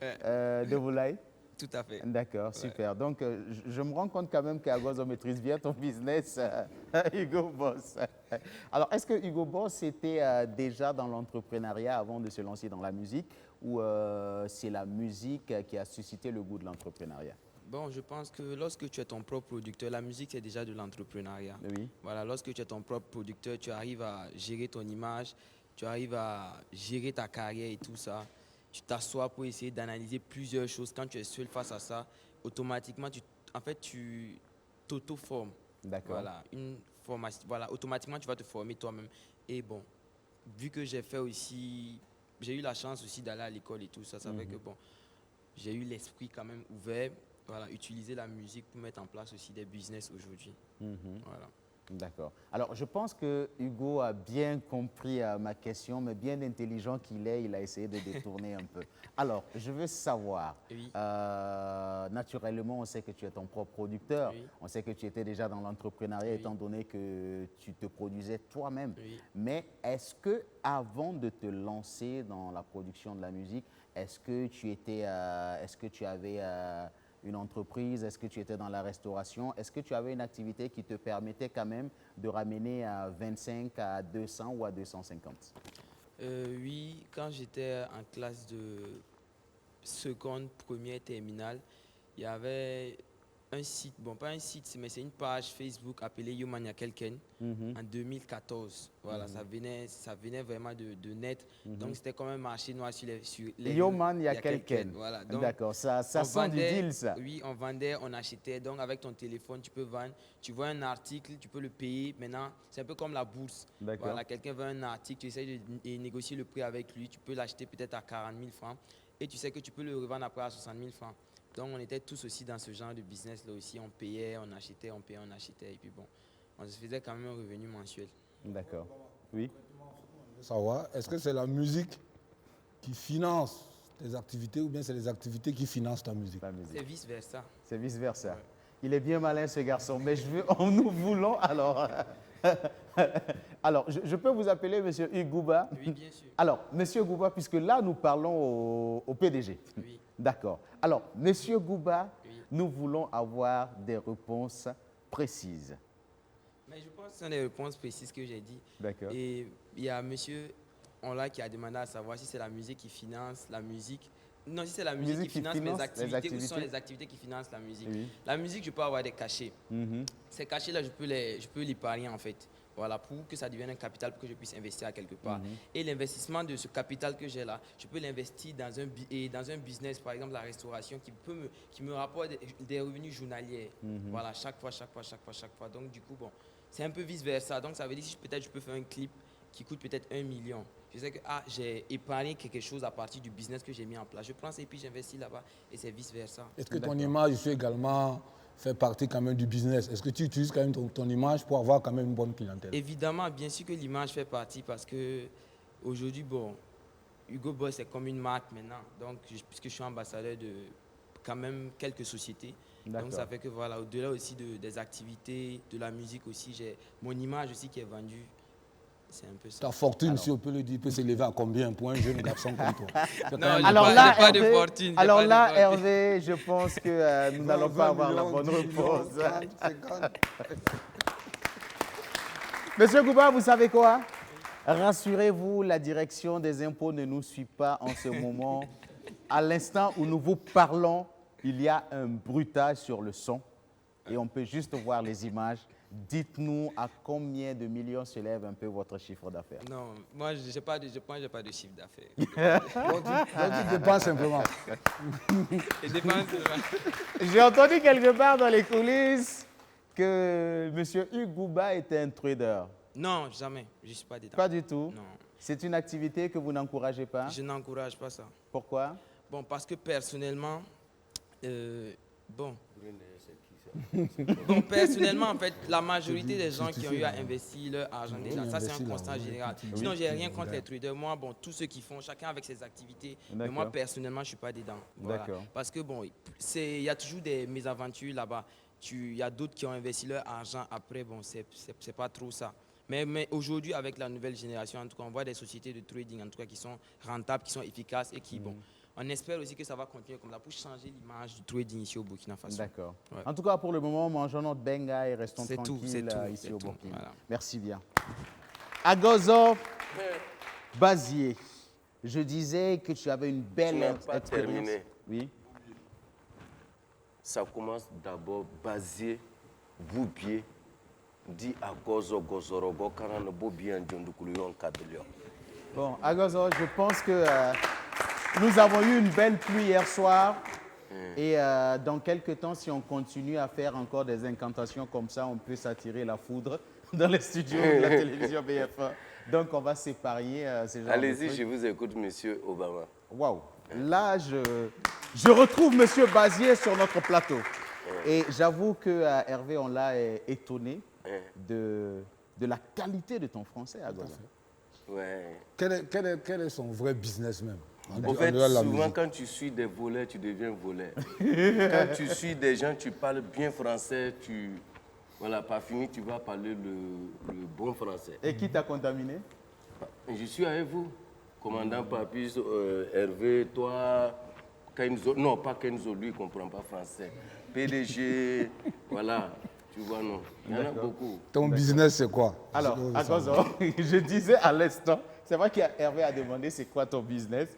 de volailles? Tout à fait. D'accord, super. Donc, je me rends compte quand même qu'Agozo maîtrise bien ton business, Hugo Boss. Alors, est-ce que Hugo Boss était déjà dans l'entrepreneuriat avant de se lancer dans la musique ou c'est la musique qui a suscité le goût de l'entrepreneuriat? Bon, je pense que lorsque tu es ton propre producteur, la musique, c'est déjà de l'entrepreneuriat. Oui. Voilà, lorsque tu es ton propre producteur, tu arrives à gérer ton image, tu arrives à gérer ta carrière et tout ça. Tu t'assois pour essayer d'analyser plusieurs choses. Quand tu es seul face à ça, automatiquement, tu t'auto-formes. D'accord. Voilà, voilà, automatiquement, tu vas te former toi-même. Et bon, vu que j'ai eu la chance aussi d'aller à l'école et tout ça, ça fait que bon, j'ai eu l'esprit quand même ouvert. Voilà, utiliser la musique pour mettre en place aussi des business aujourd'hui. Voilà. D'accord. Alors, je pense que Hugo a bien compris ma question, mais bien intelligent qu'il est, il a essayé de détourner un peu. Alors, je veux savoir, oui. Naturellement, on sait que tu es ton propre producteur, oui. On sait que tu étais déjà dans l'entrepreneuriat, oui. Étant donné que tu te produisais toi-même. Oui. Mais est-ce que, avant de te lancer dans la production de la musique, est-ce que tu avais une entreprise? Est-ce que tu étais dans la restauration? Est-ce que tu avais une activité qui te permettait quand même de ramener à 25 à 200 ou à 250? Oui, quand j'étais en classe de seconde, première, terminale, il y avait un site, bon pas un site, mais c'est une page Facebook appelée Yoman Yakelken en 2014. Voilà, ça venait vraiment de net. Donc c'était comme un marché noir sur les Yoman Yakelken. Voilà. D'accord, ça sent du deal ça. Oui, on vendait, on achetait. Donc avec ton téléphone, tu peux vendre. Tu vois un article, tu peux le payer. Maintenant, c'est un peu comme la bourse. Voilà, quelqu'un veut un article, tu essaies de négocier le prix avec lui. Tu peux l'acheter peut-être à 40 000 francs et tu sais que tu peux le revendre après à 60 000 francs. Donc, on était tous aussi dans ce genre de business-là aussi. On payait, on achetait, on payait, on achetait. Et puis bon, on se faisait quand même un revenu mensuel. D'accord. Oui. Je veux savoir, est-ce que c'est la musique qui finance tes activités ou bien c'est les activités qui financent ta musique? C'est vice-versa. C'est vice-versa. Ouais. Il est bien malin ce garçon, mais nous voulons alors... Alors, je peux vous appeler Monsieur Hugues Gouba? Oui, bien sûr. Alors, Monsieur Gouba, puisque là, nous parlons au PDG. Oui. D'accord. Alors, Monsieur Gouba, nous voulons avoir des réponses précises. Mais je pense que ce sont des réponses précises que j'ai dit. D'accord. Et il y a monsieur Onla qui a demandé à savoir si c'est la musique qui finance la musique. Non, si c'est la musique qui finance les activités, ou sont les activités qui financent la musique. Oui. La musique, je peux avoir des cachets. Ces cachets-là, je peux l'épargner en fait. Voilà, pour que ça devienne un capital, pour que je puisse investir à quelque part. Et l'investissement de ce capital que j'ai là, je peux l'investir dans un business, par exemple la restauration, qui me rapporte des revenus journaliers. Voilà, chaque fois. Donc du coup, bon, c'est un peu vice-versa. Donc ça veut dire que peut-être je peux faire un clip qui coûte peut-être 1 million. Je sais que j'ai épargné quelque chose à partir du business que j'ai mis en place. Je prends ça et puis j'investis là-bas et c'est vice-versa. Est-ce que ton image également fait partie quand même du business? Est-ce que tu utilises quand même ton image pour avoir quand même une bonne clientèle? Évidemment, bien sûr que l'image fait partie parce que aujourd'hui, bon, Hugo Boss est comme une marque maintenant. Donc, puisque je suis ambassadeur de quand même quelques sociétés. Donc ça fait que voilà, au-delà aussi des activités, de la musique aussi, j'ai mon image aussi qui est vendue. C'est un peu ça. Ta fortune, si on peut le dire, peut s'élever à combien pour un jeune garçon comme toi? Non, alors là, pas de fortune. Alors là, Hervé, je pense que nous n'allons pas avoir la bonne réponse. Monsieur Gouba, vous savez quoi? Rassurez-vous, la direction des impôts ne nous suit pas en ce moment. À l'instant où nous vous parlons, il y a un bruitage sur le son et on peut juste voir les images. Dites-nous à combien de millions s'élève un peu votre chiffre d'affaires. Non, moi, je n'ai pas de chiffre d'affaires. Tu dépenses simplement. J'ai entendu quelque part dans les coulisses que M. Hugues Gouba était un trader. Non, jamais. Je ne suis pas dedans. Pas du tout? Non. C'est une activité que vous n'encouragez pas? Je n'encourage pas ça. Pourquoi? Bon, parce que personnellement, personnellement, en fait, la majorité des gens qui ont eu à investir leur argent déjà, ça c'est un constat général. Sinon, j'ai rien contre les traders. Moi, bon, tous ceux qui font, chacun avec ses activités. Mais moi, personnellement, je ne suis pas dedans. Voilà. Parce que bon, il y a toujours des mésaventures là-bas. Il y a d'autres qui ont investi leur argent après, bon, c'est pas trop ça. Mais aujourd'hui, avec la nouvelle génération, en tout cas, on voit des sociétés de trading, en tout cas, qui sont rentables, qui sont efficaces et qui, bon, on espère aussi que ça va continuer comme ça pour changer l'image du trading ici au Burkina Faso. D'accord. Ouais. En tout cas, pour le moment, mangeons notre benga et restons tranquilles ici au Burkina. Voilà. Merci bien. Agozo Bazier, je disais que tu avais une belle expérience. Terminé. Oui. Ça commence d'abord Bazier, Boubier, dit Agozo Gozorogo, Karane Bobien, Djondoukoulyon, Kadelion. Bon, Agozo, je pense que nous avons eu une belle pluie hier soir. Et dans quelques temps, si on continue à faire encore des incantations comme ça, on peut s'attirer la foudre dans les studios de la télévision BF1. Donc, on va s'épargner ces gens. Allez-y, je vous écoute, monsieur Obama. Waouh! Là, je retrouve monsieur Bazier sur notre plateau. Et j'avoue que Hervé, on l'a étonné de la qualité de ton français, Agozo. Ouais. Quel est son vrai business même? En fait, souvent quand tu suis des voleurs, tu deviens voleur. Quand tu suis des gens, tu parles bien français, voilà, pas fini, tu vas parler le bon français. Et qui t'a contaminé? Je suis avec vous. Commandant Papis, Hervé, toi, Kenzo. Non, pas Kenzo, lui, il ne comprend pas français. PDG, voilà. Tu vois, non. Il y en a beaucoup. Ton business, c'est quoi? Alors, Agozo, je disais à l'instant, c'est vrai qu'Hervé a demandé c'est quoi ton business.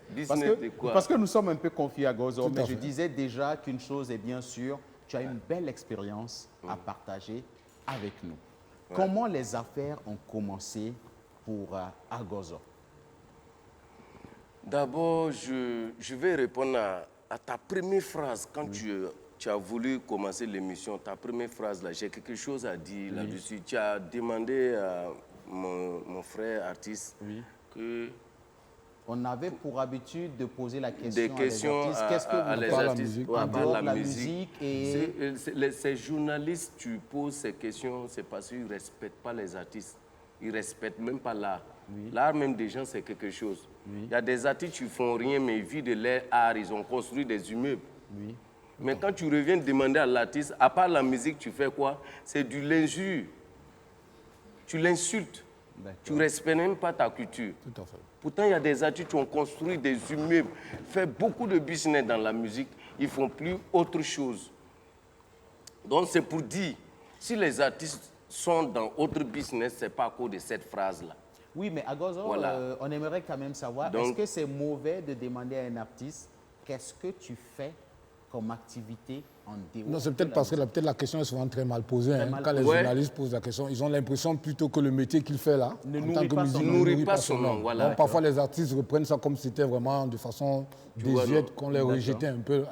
Parce que nous sommes un peu confiés à Agozo, mais je disais déjà qu'une chose est bien sûre, tu as une belle expérience à partager avec nous. Ouais. Comment les affaires ont commencé pour Agozo? D'abord, je vais répondre à ta première phrase quand tu as voulu commencer l'émission, ta première phrase là, j'ai quelque chose à dire là-dessus. Tu as demandé à mon frère artiste que... On avait pour habitude de poser la question des questions à les artistes. Qu'est-ce que vous faites la musique, en dehors de la musique et... Ces journalistes, tu poses ces questions, c'est parce qu'ils ne respectent pas les artistes. Ils ne respectent même pas l'art. L'art même des gens, c'est quelque chose. Il y a des artistes qui ne font rien, mais ils vivent de leur art. Ils ont construit des immeubles. Mais quand tu reviens demander à l'artiste, à part la musique, tu fais quoi? C'est du l'injure. Tu l'insultes. Tu ne respectes même pas ta culture. Tout à fait. Pourtant, il y a des artistes qui ont construit des immeubles, fait beaucoup de business dans la musique. Ils ne font plus autre chose. Donc, c'est pour dire, si les artistes sont dans autre business, ce n'est pas à cause de cette phrase-là. Oui, mais Agozo, Voilà. on aimerait quand même savoir, Donc, est-ce que c'est mauvais de demander à un artiste, qu'est-ce que tu fais comme activité en dehors? Non, c'est peut-être parce que la question est souvent très mal posée. Très Hein. mal Quand les posée. journalistes posent la question, ils ont l'impression plutôt que le métier qu'il fait là, Ne en nourrit tant que pas musicien, son ne nom. nourrit pas son nom. Voilà. Donc, parfois, les artistes reprennent ça comme si c'était vraiment de façon vois, désuète, non. qu'on leur D'accord. rejetait un peu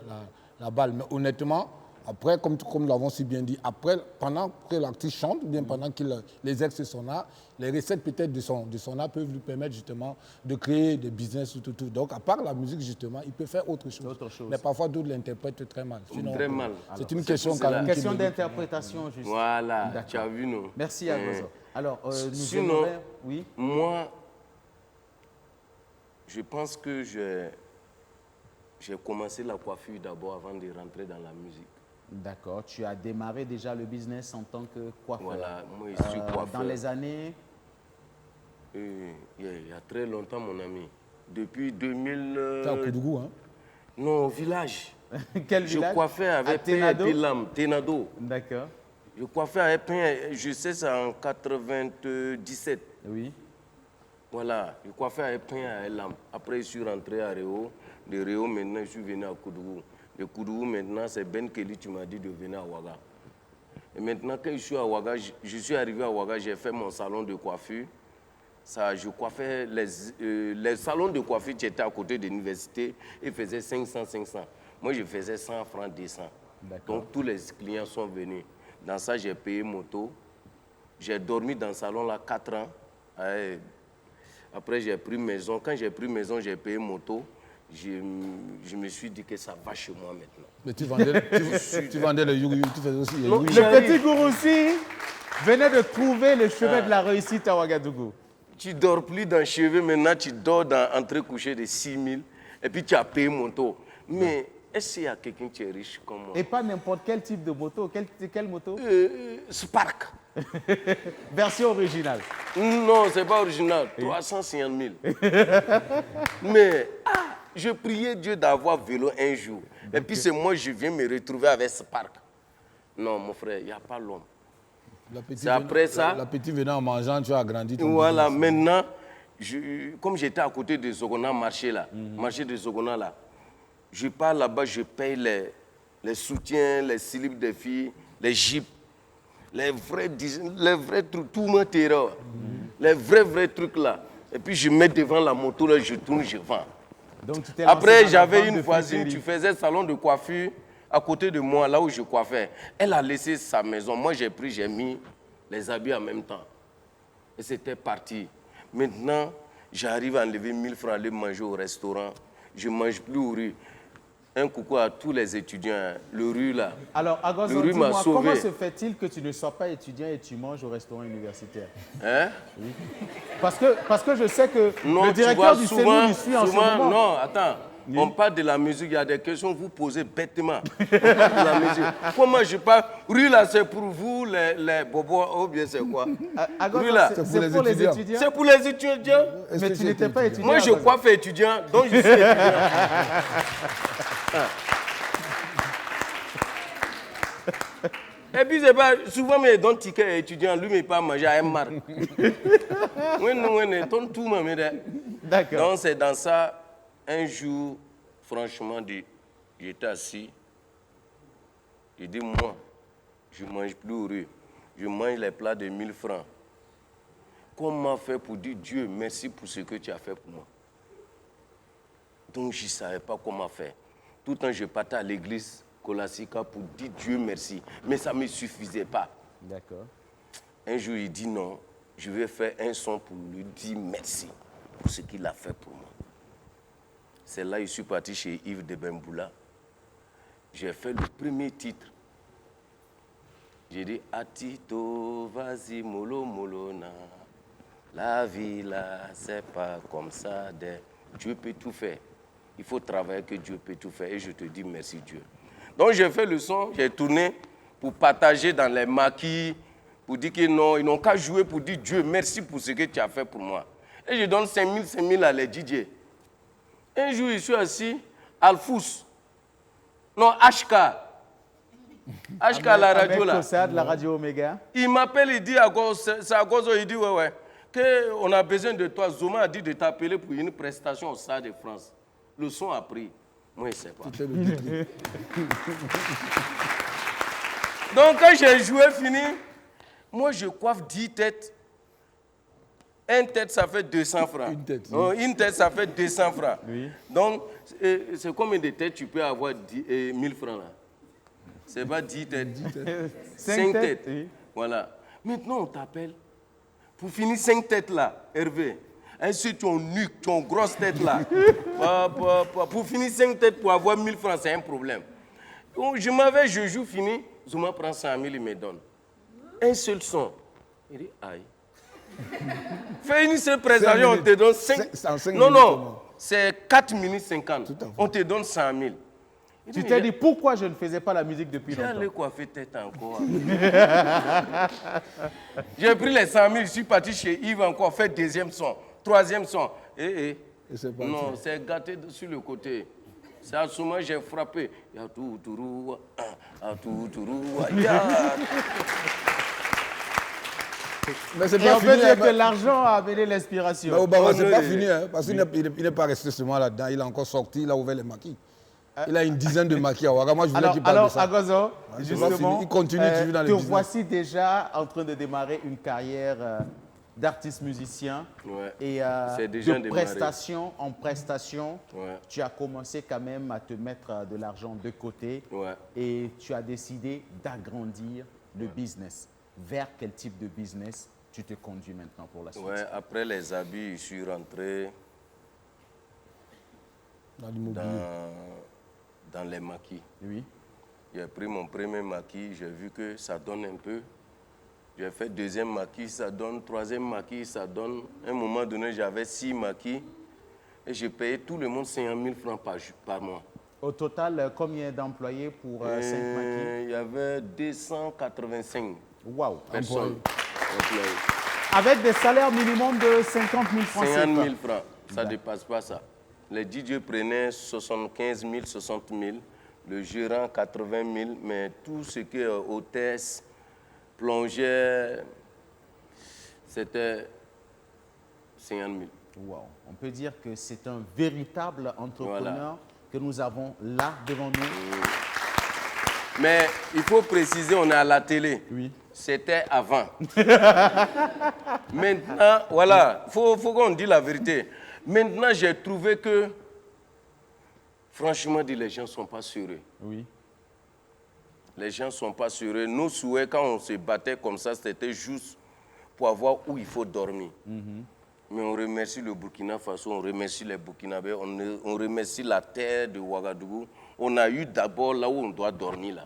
la balle. Mais honnêtement, après, comme nous l'avons si bien dit, après, pendant que l'artiste chante, ou bien pendant qu'il exerce son art, les recettes peut-être de son art peuvent lui permettre justement de créer des business, tout. Donc, à part la musique, justement, il peut faire autre chose. Mais parfois, d'autres l'interprètent très mal. Sinon, Très mal. C'est une question quand même. Question d'interprétation, juste. Voilà, D'accord. tu as vu, non? Merci, Agozo. Alors, nous sinon, aimerions- oui. moi, je pense que j'ai commencé la coiffure d'abord avant de rentrer dans la musique. D'accord. Tu as démarré déjà le business en tant que coiffeur. Voilà, moi, je suis coiffeur. Dans les années... Il y a très longtemps, mon ami. Depuis 2000... T'es à Koudougou, hein? Non, au village. Quel Je village? coiffais À avec Ténado? Ténado. D'accord. Je coiffais avec pain, je sais ça en 97. Oui. Voilà, je coiffais avec pain à Elam. Après, je suis rentré à Réo. De Réo, maintenant, je suis venu à Koudougou. De Koudougou, maintenant, c'est Ben Kelly, tu m'as dit de venir à Ouaga. Et maintenant, quand je suis à Ouaga, je suis arrivé à Ouaga, j'ai fait mon salon de coiffure. Ça, je coiffais les salons de coiffure qui étaient à côté de l'université, ils faisaient 500. Moi, je faisais 100 francs, 200. Donc, tous les clients sont venus. Dans ça, j'ai payé moto. J'ai dormi dans le salon là 4 ans. Après, j'ai pris maison. Quand j'ai pris maison, j'ai payé moto. Je me suis dit que ça va chez moi maintenant. Mais tu vendais le yougou, tu faisais aussi les Non, yougou. Le petit Gouroussi venait de trouver le chemin de la réussite à Ouagadougou. Tu ne dors plus dans cheveux, maintenant tu dors dans entre-couché de 6 000 et puis tu as payé moto. Mais est-ce qu'il y a quelqu'un qui est riche comme moi? Et pas n'importe quel type de moto. Quelle moto? Spark. Version originale. Non, ce n'est pas original. 350 000. Mais je priais Dieu d'avoir vélo un jour. Et puis c'est moi, je viens me retrouver avec Spark. Non, mon frère, il n'y a pas l'homme. C'est après ça. L'appétit venant en mangeant, tu as grandi ton Voilà, business. maintenant, comme j'étais à côté de Zogona, marché là, marché de Zogona là, je pars là-bas, je paye les soutiens, les slips des filles, les jeeps, les vrais trucs, tout mon terreur, les vrais trucs là. Et puis je mets devant la moto là, je tourne, je vends. Donc, tu t'es lancé Après, dans la j'avais vente une de voisine friperies. qui faisait salon de coiffure à côté de moi, là où je coiffais. Elle a laissé sa maison. Moi, j'ai pris, j'ai mis les habits en même temps. Et c'était parti. Maintenant, j'arrive à enlever 1000 francs, aller manger au restaurant. Je ne mange plus au riz. Un coucou à tous les étudiants. Le riz, là. Alors, Agozo, le riz m'a dis-moi, sauvé. comment se fait-il que tu ne sois pas étudiant et tu manges au restaurant universitaire? Hein? Oui. Parce que je sais que Non, le tu directeur vois, du souvent, CENU nous suit en ce souvent, moment. non, attends. Oui. On parle de la musique, il y a des questions que vous posez bêtement. On parle de la musique. Comment je parle? Rue là, c'est pour vous, les bobos, ou bien c'est quoi? Agozo, Rue là, c'est pour les étudiants. C'est pour les étudiants. Mais tu n'étais pas étudiant. Moi, je Agozo. coiffe étudiant, donc je suis étudiant. Et puis, c'est pas, souvent, mais dans ticket étudiant, lui, mais pas manger à un marque. Oui, non, ton tout, mais d'accord. Donc, c'est dans ça, un jour, franchement, j'étais assis. J'ai dit, moi, je ne mange plus au riz. Je mange les plats de 1000 francs. Comment faire pour dire Dieu, merci pour ce que tu as fait pour moi? Donc, je ne savais pas comment faire. Tout le temps, je partais à l'église Colasika pour dire Dieu merci. Mais ça ne me suffisait pas. D'accord. Un jour, il dit non, je vais faire un son pour lui dire merci pour ce qu'il a fait pour moi. C'est là que je suis parti chez Yves de Bemboula. J'ai fait le premier titre. J'ai dit Atito, vas-y, molo, molona. La vie là, c'est pas comme ça. Dieu peut tout faire. Il faut travailler que Dieu peut tout faire. Et je te dis merci Dieu. Donc j'ai fait le son, j'ai tourné pour partager dans les maquis, pour dire que non, ils n'ont qu'à jouer pour dire Dieu, merci pour ce que tu as fait pour moi. Et je donne 5 000 à les DJ. Un jour, je suis assis, Alfous, non, HK. HK, la radio là. Avec de la radio Omega. Il m'appelle, il dit, c'est à cause, il dit, ouais, qu'on a besoin de toi. Zoma a dit de t'appeler pour une prestation au Stade de France. Le son a pris. Moi, je ne sais pas. Donc, quand j'ai joué fini, moi, je coiffe 10 têtes. Une tête, ça fait 200 francs. Une tête, oui. Une tête, ça fait 200 francs. Oui. Donc, c'est combien de têtes tu peux avoir 1000 francs là? C'est pas 10 têtes. 5 têtes. Oui. Voilà. Maintenant, on t'appelle. Pour finir 5 têtes là, Hervé. Ainsi, tu as une nuque, tu as une grosse tête là. Pour finir 5 têtes, pour avoir 1000 francs, c'est un problème. Donc, je joue fini, Zuma prend 100 000, il me donne. Un seul son. Il dit, aïe. Fais une seule prestation, on te donne 5. Non, c'est 4 minutes 50. On te donne 100 000. Tu t'es dit pourquoi je ne faisais pas la musique depuis longtemps? J'ai allé coiffer tête encore. J'ai pris les 100 000, je suis parti chez Yves encore, faire deuxième son, troisième son. Non, c'est gâté sur le côté. C'est à ce moment j'ai frappé. Mais c'est Et pas on peut fini. dire que l'argent a amené l'inspiration. Mais Obama, c'est pas fini, hein, parce qu'il n'est pas resté seulement là-dedans. Il a encore sorti, il a ouvert les maquis. Il a une dizaine de maquis à Ouaga. Moi, je voulais qu'il parle de ça. Alors, Agozo, justement, il continue toujours dans le business. voici déjà en train de démarrer une carrière d'artiste musicien. Ouais. Et de prestation en prestation, tu as commencé quand même à te mettre de l'argent de côté. Et tu as décidé d'agrandir le business. Vers quel type de business tu te conduis maintenant pour la suite? Après les habits, je suis rentré dans les maquis. Oui. J'ai pris mon premier maquis, j'ai vu que ça donne un peu. J'ai fait deuxième maquis, ça donne. Troisième maquis, ça donne. À un moment donné, j'avais 6 maquis et j'ai payé tout le monde 50 000 francs par mois. Au total, combien d'employés pour 5 maquis? Il y avait 285 personnes. Avec des salaires minimum de 50 000 francs. 50 000 francs, ça ne dépasse pas ça. Les DJ prenaient 75 000, 60 000, le gérant 80 000, mais tout ce qui est hôtesse, plongeur, c'était 50 000. Wow. On peut dire que c'est un véritable entrepreneur que nous avons là devant nous. Mais il faut préciser, on est à la télé. Oui. C'était avant. Maintenant, voilà, faut qu'on dise la vérité. Maintenant, j'ai trouvé que, franchement, les gens ne sont pas sûrs. Oui. Les gens ne sont pas sûrs. Nos souhaits, quand on se battait comme ça, c'était juste pour avoir où il faut dormir. Mais on remercie le Burkina Faso, on remercie les Burkinabés, on remercie la terre de Ouagadougou. On a eu d'abord là où on doit dormir. Là.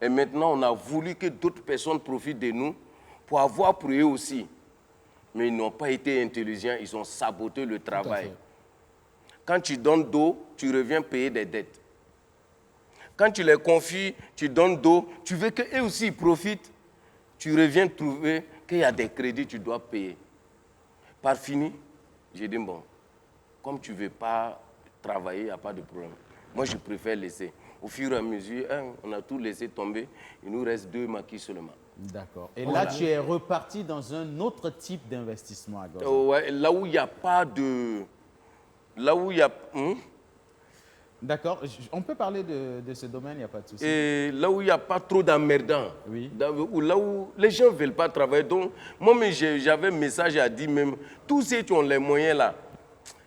Et maintenant, on a voulu que d'autres personnes profitent de nous pour avoir pour eux aussi. Mais ils n'ont pas été intelligents, ils ont saboté le travail. Quand tu donnes d'eau, tu reviens payer des dettes. Quand tu les confies, tu donnes d'eau, tu veux qu'eux aussi profitent, tu reviens trouver qu'il y a des crédits que tu dois payer. Par fini, j'ai dit, bon, comme tu ne veux pas travailler, il n'y a pas de problème. Moi, je préfère laisser. Au fur et à mesure, on a tout laissé tomber. Il nous reste 2 maquis seulement. D'accord. Et là, tu es reparti dans un autre type d'investissement à Gozo. Ouais, là où il n'y a pas de... Là où il y a... D'accord. On peut parler de ce domaine, il n'y a pas de souci. Et là où il n'y a pas trop d'emmerdants. Oui. Là où les gens ne veulent pas travailler. Donc, moi, j'avais un message à dire même, tous ceux qui ont les moyens là,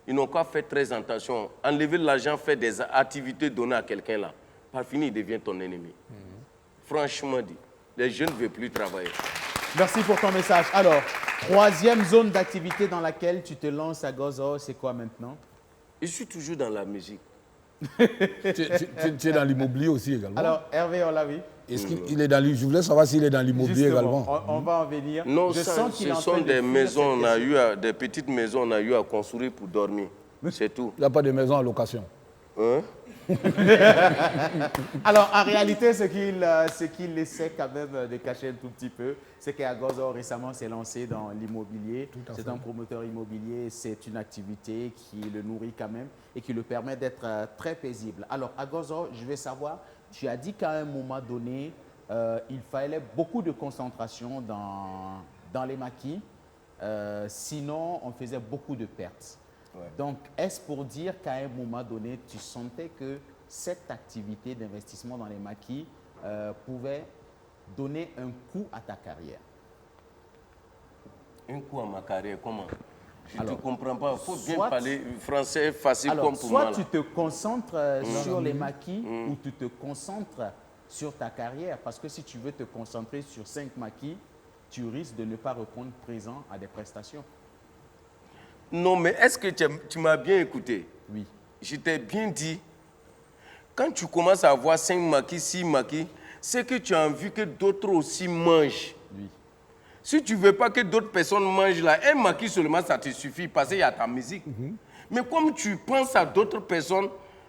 ils n'ont qu'à faire très attention. Enlever l'argent, faire des activités données à quelqu'un là. Par fini, il devient ton ennemi. Franchement dit, les jeunes ne veulent plus travailler. Merci pour ton message. Alors, 3e zone d'activité dans laquelle tu te lances à Gozo, c'est quoi maintenant? Je suis toujours dans la musique. tu es dans l'immobilier aussi également. Alors, Hervé, on l'a vu. Est-ce qu'il est dans l'immobilier? Je voulais savoir s'il est dans l'immobilier également. On va en venir. Non, ce sont des maisons, on a eu des petites maisons, on a eu à construire pour dormir. C'est tout. Il n'y a pas de maison en location? Hein? Alors, en réalité, ce qu'il essaie quand même de cacher un tout petit peu, c'est qu'Agozo récemment s'est lancé dans l'immobilier. C'est un promoteur immobilier, c'est une activité qui le nourrit quand même et qui le permet d'être très paisible. Alors, Agozo, je vais savoir, tu as dit qu'à un moment donné, il fallait beaucoup de concentration dans les maquis, sinon on faisait beaucoup de pertes. Ouais. Donc, est-ce pour dire qu'à un moment donné, tu sentais que cette activité d'investissement dans les maquis pouvait donner un coup à ta carrière? Un coup à ma carrière, comment? Je ne comprends pas. Il faut bien parler français facile comme pour moi. Soit tu te concentres sur les maquis ou tu te concentres sur ta carrière. Parce que si tu veux te concentrer sur 5 maquis, tu risques de ne pas répondre présent à des prestations. Non, mais est-ce que tu m'as bien écouté? Oui. Je t'ai bien dit, quand tu commences à avoir 5 maquis, 6 maquis, c'est que tu as envie que d'autres aussi mangent. Oui. Si tu ne veux pas que d'autres personnes mangent là, un maquis seulement, ça te suffit parce qu'il y a ta musique. Mais comme tu penses à d'autres personnes,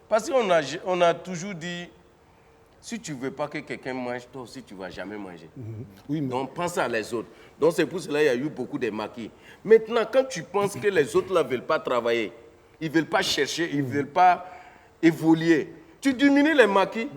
parce qu'on a toujours dit, si tu ne veux pas que quelqu'un mange, toi aussi, tu ne vas jamais manger. Oui, mais... Donc, pense à les autres. Donc, c'est pour cela qu'il y a eu beaucoup de maquis. Maintenant, quand tu penses que les autres ne veulent pas travailler, ils ne veulent pas chercher, ils ne veulent pas évoluer, tu diminues les maquis.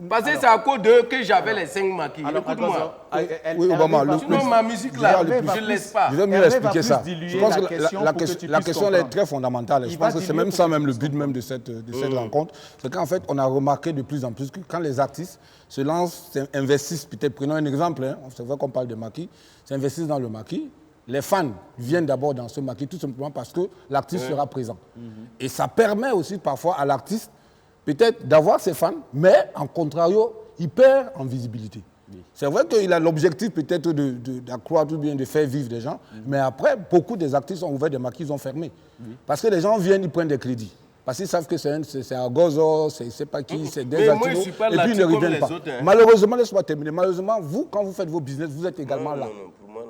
Parce que c'est à cause d'eux que j'avais les 5 maquis. Écoute-moi. Oui, Obama, sinon, ma musique là, je ne laisse pas. Je vais mieux expliquer ça. Je pense que la question est très fondamentale. Je pense que c'est même ça, même le but même de cette rencontre. C'est qu'en fait, on a remarqué de plus en plus que quand les artistes se lancent, investissent, peut-être prenons un exemple, hein, c'est vrai qu'on parle de maquis, s'investissent dans le maquis. Les fans viennent d'abord dans ce maquis tout simplement parce que l'artiste sera présent. Et ça permet aussi parfois à l'artiste peut-être d'avoir ses fans, mais en contrario, il perd en visibilité. Oui. C'est vrai qu'il a l'objectif peut-être d'accroître ou bien de faire vivre des gens, mais après, beaucoup des artistes ont ouvert des maquis, ils ont fermé. Oui. Parce que les gens viennent, ils prennent des crédits. Parce qu'ils savent que c'est un Gozo, c'est pas qui, c'est des latinos, et puis ils ne reviennent pas. Autres, hein. Malheureusement, laisse-moi terminer, malheureusement, vous, quand vous faites vos business, vous êtes également là.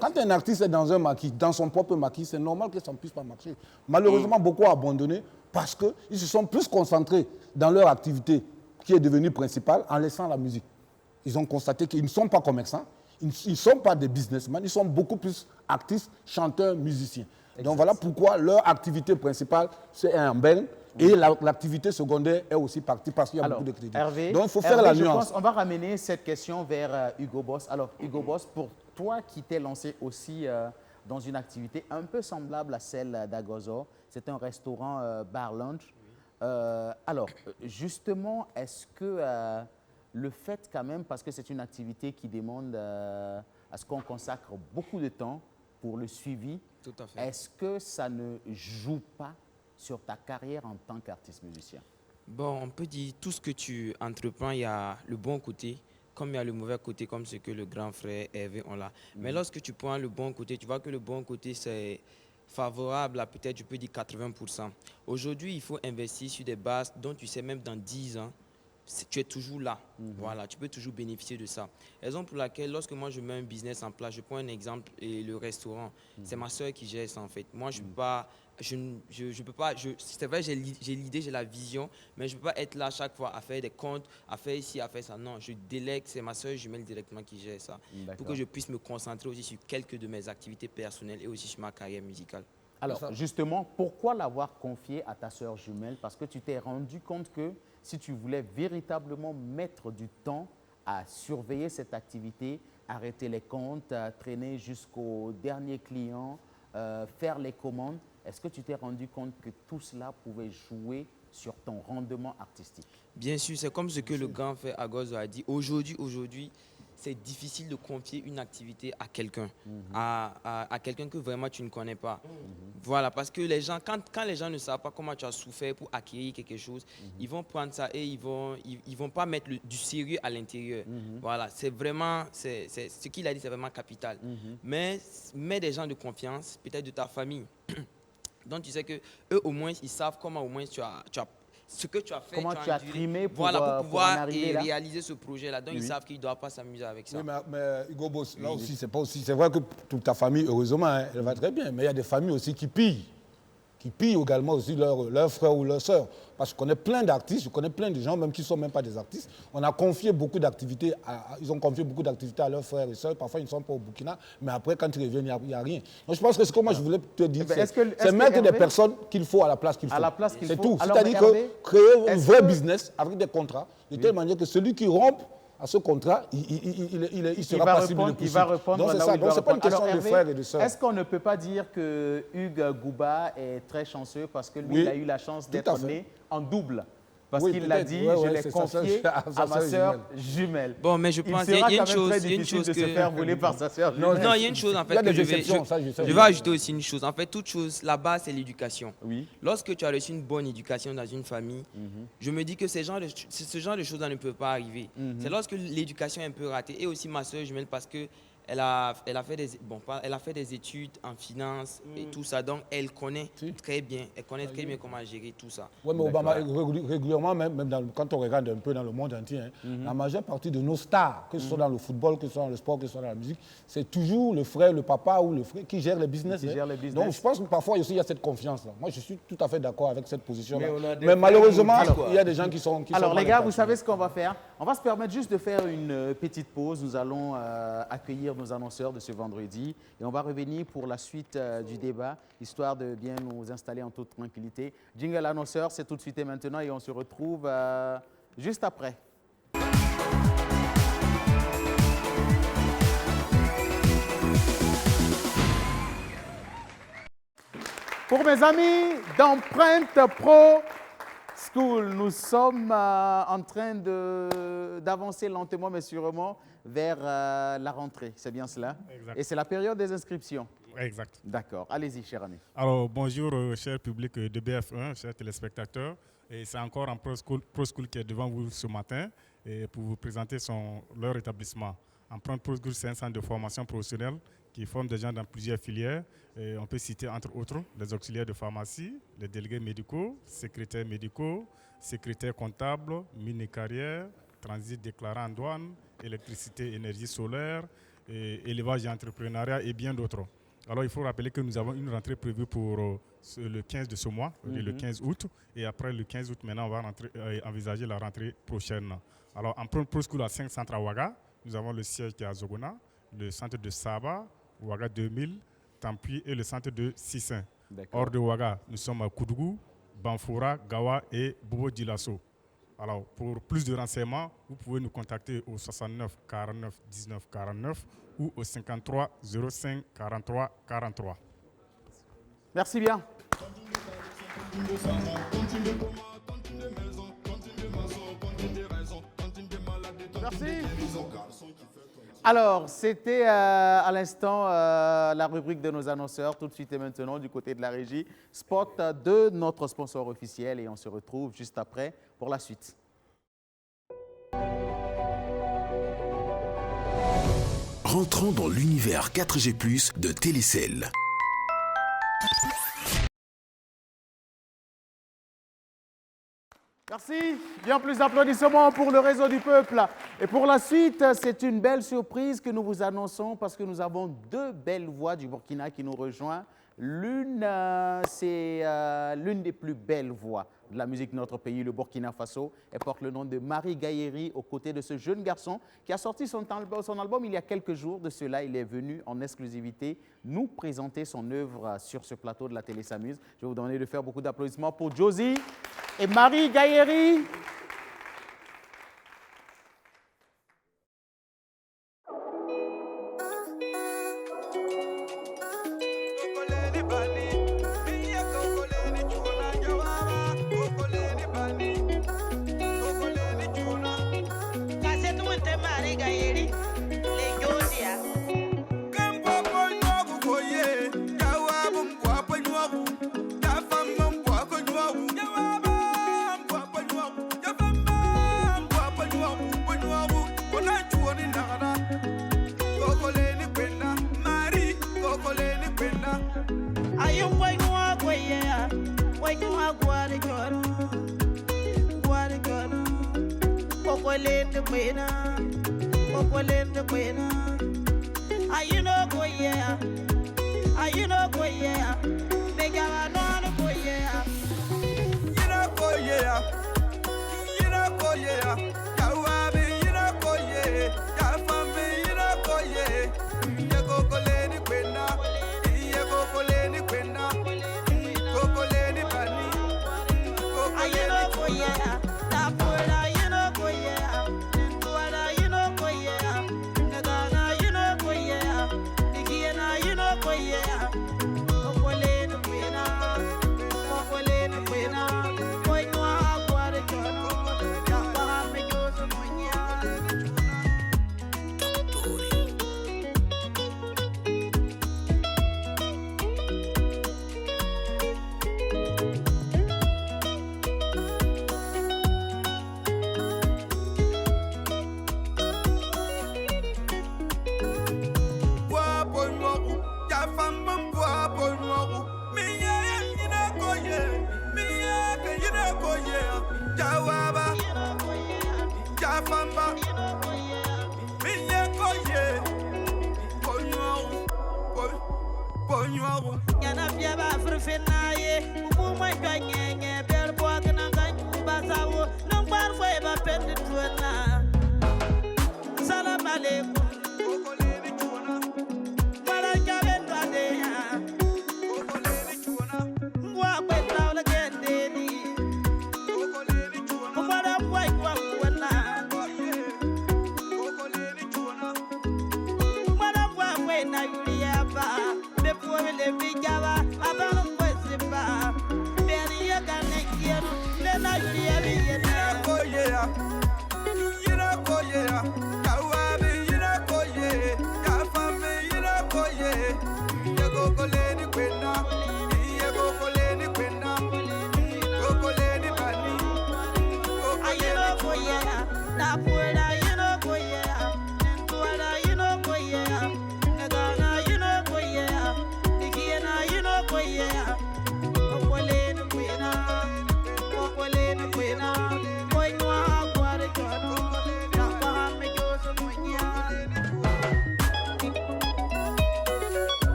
Quand un artiste est dans un maquis, dans son propre maquis, c'est normal que ça ne puisse pas marcher. Malheureusement, beaucoup ont abandonné parce qu'ils se sont plus concentrés dans leur activité qui est devenue principale en laissant la musique. Ils ont constaté qu'ils ne sont pas commerçants, ils ne sont pas des businessmen, ils sont beaucoup plus artistes, chanteurs, musiciens. Exactement. Donc voilà pourquoi leur activité principale, c'est un bel. Et l'activité secondaire est aussi partie parce qu'il y a beaucoup de crédits. Hervé, donc il faut faire la nuance. On va ramener cette question vers Hugo Boss. Alors Hugo Boss, pour toi qui t'es lancé aussi dans une activité un peu semblable à celle d'Agozo, c'est un restaurant bar-lunch. Alors justement, est-ce que le fait quand même, parce que c'est une activité qui demande à ce qu'on consacre beaucoup de temps pour le suivi, est-ce que ça ne joue pas sur ta carrière en tant qu'artiste musicien? Bon, on peut dire tout ce que tu entreprends, il y a le bon côté, comme il y a le mauvais côté, comme ce que le grand frère Hervé ont là. Mais lorsque tu prends le bon côté, tu vois que le bon côté, c'est favorable à peut-être, je peux dire 80%. Aujourd'hui, il faut investir sur des bases dont tu sais même dans 10 ans, tu es toujours là. Voilà, tu peux toujours bénéficier de ça. Raison pour laquelle, lorsque moi je mets un business en place, je prends un exemple, et le restaurant, c'est ma soeur qui gère ça en fait. Moi, je ne peux pas, c'est vrai, j'ai l'idée, j'ai la vision, mais je ne peux pas être là chaque fois à faire des comptes, à faire ici, à faire ça. Non, je délègue, c'est ma soeur jumelle directement qui gère ça. Pour que je puisse me concentrer aussi sur quelques de mes activités personnelles et aussi sur ma carrière musicale. Alors, justement, pourquoi l'avoir confié à ta soeur jumelle? Parce que tu t'es rendu compte que si tu voulais véritablement mettre du temps à surveiller cette activité, arrêter les comptes, traîner jusqu'au dernier client, faire les commandes, est-ce que tu t'es rendu compte que tout cela pouvait jouer sur ton rendement artistique? Bien sûr, c'est comme ce que le grand frère Agozo a dit. Aujourd'hui, c'est difficile de confier une activité à quelqu'un, à quelqu'un que vraiment tu ne connais pas. Voilà, parce que les gens, quand les gens ne savent pas comment tu as souffert pour acquérir quelque chose, ils vont prendre ça et ils vont pas mettre du sérieux à l'intérieur. Voilà, c'est vraiment, ce qu'il a dit, c'est vraiment capital. Mais mets des gens de confiance, peut-être de ta famille. Donc tu sais que eux au moins, ils savent comment au moins tu as ce que tu as fait, comment tu as trimé pour, pour pouvoir là? réaliser ce projet-là. Donc, ils savent qu'ils ne doivent pas s'amuser avec ça. Oui, mais Hugo Boss, là aussi, c'est pas aussi. C'est vrai que toute ta famille, heureusement, elle va très bien. Mais il y a des familles aussi qui pillent qui pillent également aussi leurs frères ou leurs sœurs. Parce que je connais plein d'artistes, je connais plein de gens, même qui ne sont même pas des artistes. On a confié beaucoup d'activités, ils ont confié beaucoup d'activités à leurs frères et sœurs. Parfois, ils ne sont pas au Burkina, mais après, quand ils reviennent, il n'y a rien. Donc, je pense que ce que moi, je voulais te dire, c'est mettre des personnes qu'il faut à la place qu'il faut. C'est tout. C'est-à-dire créer un vrai business avec des contrats, de telle manière que celui qui rompt à ce contrat, il sera passible de poursuite. Il va répondre. Donc, c'est ça. Donc, ce n'est pas une question de frères et de sœurs. Est-ce qu'on ne peut pas dire que Hugues Gouba est très chanceux parce que lui, il a eu la chance d'être né en double? Parce qu'il l'a dit, je l'ai confié à ma sœur jumelle. Bon, mais je pense qu'il y a une chose, de se faire voler par sa sœur jumelle. Non, il y a une chose en fait que je vais ajouter aussi une chose. En fait, toute chose, la base, c'est l'éducation. Oui. Lorsque tu as reçu une bonne éducation dans une famille, je me dis que ce genre de choses-là ne peut pas arriver. C'est lorsque l'éducation est un peu ratée. Et aussi ma sœur jumelle parce que elle a fait des études en finance et tout ça, donc elle connaît très bien comment gérer tout ça. Oui, mais Obama, régulièrement, même quand on regarde un peu dans le monde entier, la majeure partie de nos stars, que ce soit dans le football, que ce soit dans le sport, que ce soit dans la musique, c'est toujours le frère, le papa ou le frère qui gère les business. Donc je pense que parfois aussi il y a cette confiance-là. Moi, je suis tout à fait d'accord avec cette position-là. Mais malheureusement, il y a des gens qui sont... Alors les gars, vous savez ce qu'on va faire? On va se permettre juste de faire une petite pause. Nous allons accueillir nos annonceurs de ce vendredi et on va revenir pour la suite du débat, histoire de bien nous installer en toute tranquillité. Jingle annonceur, c'est tout de suite et maintenant et on se retrouve juste après. Pour mes amis d'Empreinte Pro School, nous sommes en train d'avancer lentement mais sûrement vers la rentrée, c'est bien cela? Exact. Et c'est la période des inscriptions? Exact. D'accord. Allez-y, cher ami. Alors, bonjour, cher public de BF1, chers téléspectateurs. Et c'est encore en Pro School qui est devant vous ce matin et pour vous présenter leur établissement. Empreinte Pro School, c'est un centre de formation professionnelle qui forme des gens dans plusieurs filières. Et on peut citer entre autres les auxiliaires de pharmacie, les délégués médicaux, secrétaires médicaux, secrétaires comptables, mini-carrières, transit déclarant en douane, électricité, énergie solaire, élevage et entrepreneuriat et bien d'autres. Alors il faut rappeler que nous avons une rentrée prévue pour le 15 de ce mois, le 15 août, et après le 15 août, maintenant on va envisager la rentrée prochaine. Alors Empreinte Pro School a 5 centres à Ouaga. Nous avons le siège qui est à Zogona, le centre de Saba, Ouaga 2000, Tampi et le centre de Sissin. Hors de Ouaga, nous sommes à Koudougou, Banfoura, Gawa et Bobo Djilasso. Alors, pour plus de renseignements, vous pouvez nous contacter au 69 49 19 49 ou au 53 05 43 43. Merci bien. Merci. Alors, c'était à l'instant la rubrique de nos annonceurs, tout de suite et maintenant du côté de la régie, spot de notre sponsor officiel et on se retrouve juste après pour la suite. Rentrons dans l'univers 4G+ de Télécel. Merci. Bien plus d'applaudissements pour le réseau du peuple. Et pour la suite, c'est une belle surprise que nous vous annonçons parce que nous avons 2 belles voix du Burkina qui nous rejoignent. L'une, c'est l'une des plus belles voix de la musique de notre pays, le Burkina Faso. Elle porte le nom de Marie Gaïeri aux côtés de ce jeune garçon qui a sorti son album il y a quelques jours. De cela, il est venu en exclusivité nous présenter son œuvre sur ce plateau de la télé S'amuse. Je vais vous demander de faire beaucoup d'applaudissements pour Josie et Marie Gaïeri. Are you no go yeah? Make a no go yeah.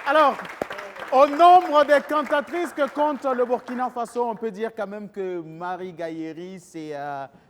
Alors, au nombre des cantatrices que compte le Burkina Faso, on peut dire quand même que Marie Gailléry, c'est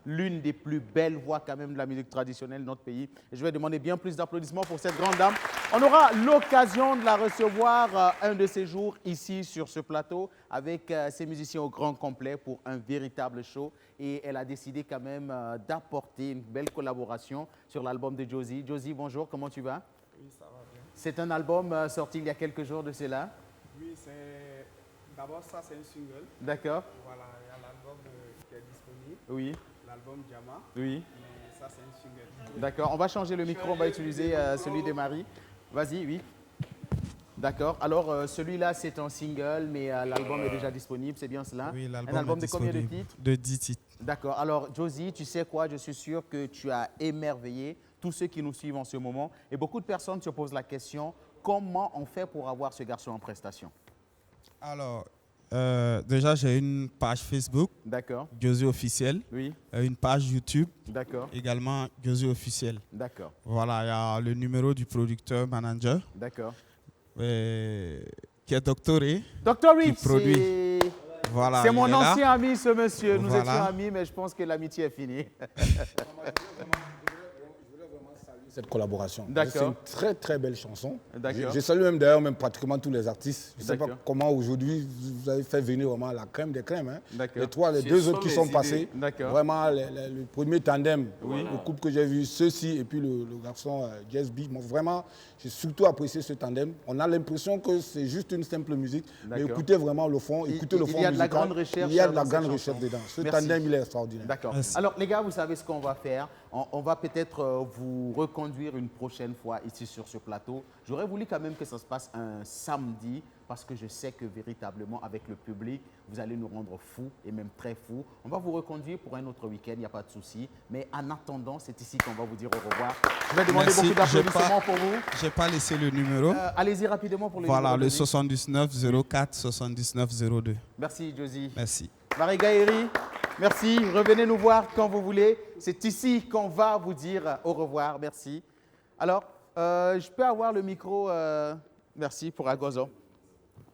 l'une des plus belles voix quand même de la musique traditionnelle de notre pays. Et je vais demander bien plus d'applaudissements pour cette grande dame. On aura l'occasion de la recevoir un de ces jours ici sur ce plateau avec ses musiciens au grand complet pour un véritable show. Et elle a décidé quand même d'apporter une belle collaboration sur l'album de Josie. Josie, bonjour, comment tu vas? Oui, ça va bien. C'est un album sorti il y a quelques jours de cela. Oui, c'est... D'abord, ça, c'est un single. D'accord. Voilà, il y a l'album qui est disponible. Oui. L'album Jama. Oui. Mais ça, c'est un single. D'accord. On va changer le micro, on va utiliser celui de Marie. Vas-y, oui. D'accord. Alors, celui-là, c'est un single, mais l'album est déjà disponible, c'est bien cela? Oui, l'album Un album est de combien de disponible. titres? De 10 titres. D'accord. Alors, Josie, tu sais quoi? Je suis sûr que tu as émerveillé tous ceux qui nous suivent en ce moment. Et beaucoup de personnes se posent la question, comment on fait pour avoir ce garçon en prestation? Alors, déjà, j'ai une page Facebook. D'accord. Josie Officiel. Oui. Une page YouTube. D'accord. Également, Josie Officiel. D'accord. Voilà, il y a le numéro du producteur manager. D'accord. Qui est Doctoré. Doctoré, qui produit. Voilà, c'est mon il est là. ancien ami, ce monsieur. Nous Voilà. étions amis, mais je pense que l'amitié est finie. Cette collaboration. D'accord. C'est une très très belle chanson. D'accord. Je salue même d'ailleurs pratiquement tous les artistes. Je ne sais pas D'accord. comment aujourd'hui vous avez fait venir vraiment la crème des crèmes. Hein. D'accord. Les deux autres qui sont passés. D'accord. Vraiment le premier tandem, Oui. le couple que j'ai vu, ceux-ci et puis le garçon Jazz B. Vraiment, j'ai surtout apprécié ce tandem. On a l'impression que c'est juste une simple musique, mais D'accord. écoutez vraiment le fond, écoutez le fond Il y a de la musical. grande recherche. Il y a de la dans grande cette recherche chanson. dedans. Ce Merci. tandem, il est extraordinaire. D'accord. Merci. Alors, les gars, vous savez ce qu'on va faire. On va peut-être vous reconduire une prochaine fois ici sur ce plateau. J'aurais voulu quand même que ça se passe un samedi parce que je sais que véritablement, avec le public, vous allez nous rendre fous et même très fous. On va vous reconduire pour un autre week-end, il n'y a pas de souci. Mais en attendant, c'est ici qu'on va vous dire au revoir. Je vais demander beaucoup d'applaudissements pour vous. Je n'ai pas laissé le numéro. Allez-y rapidement pour le numéro. Voilà, le Josie. 79 04 79 02. Merci, Josie. Merci. Marie Gaëri, merci. Revenez nous voir quand vous voulez. C'est ici qu'on va vous dire au revoir. Merci. Alors, je peux avoir le micro. Merci pour Agozo.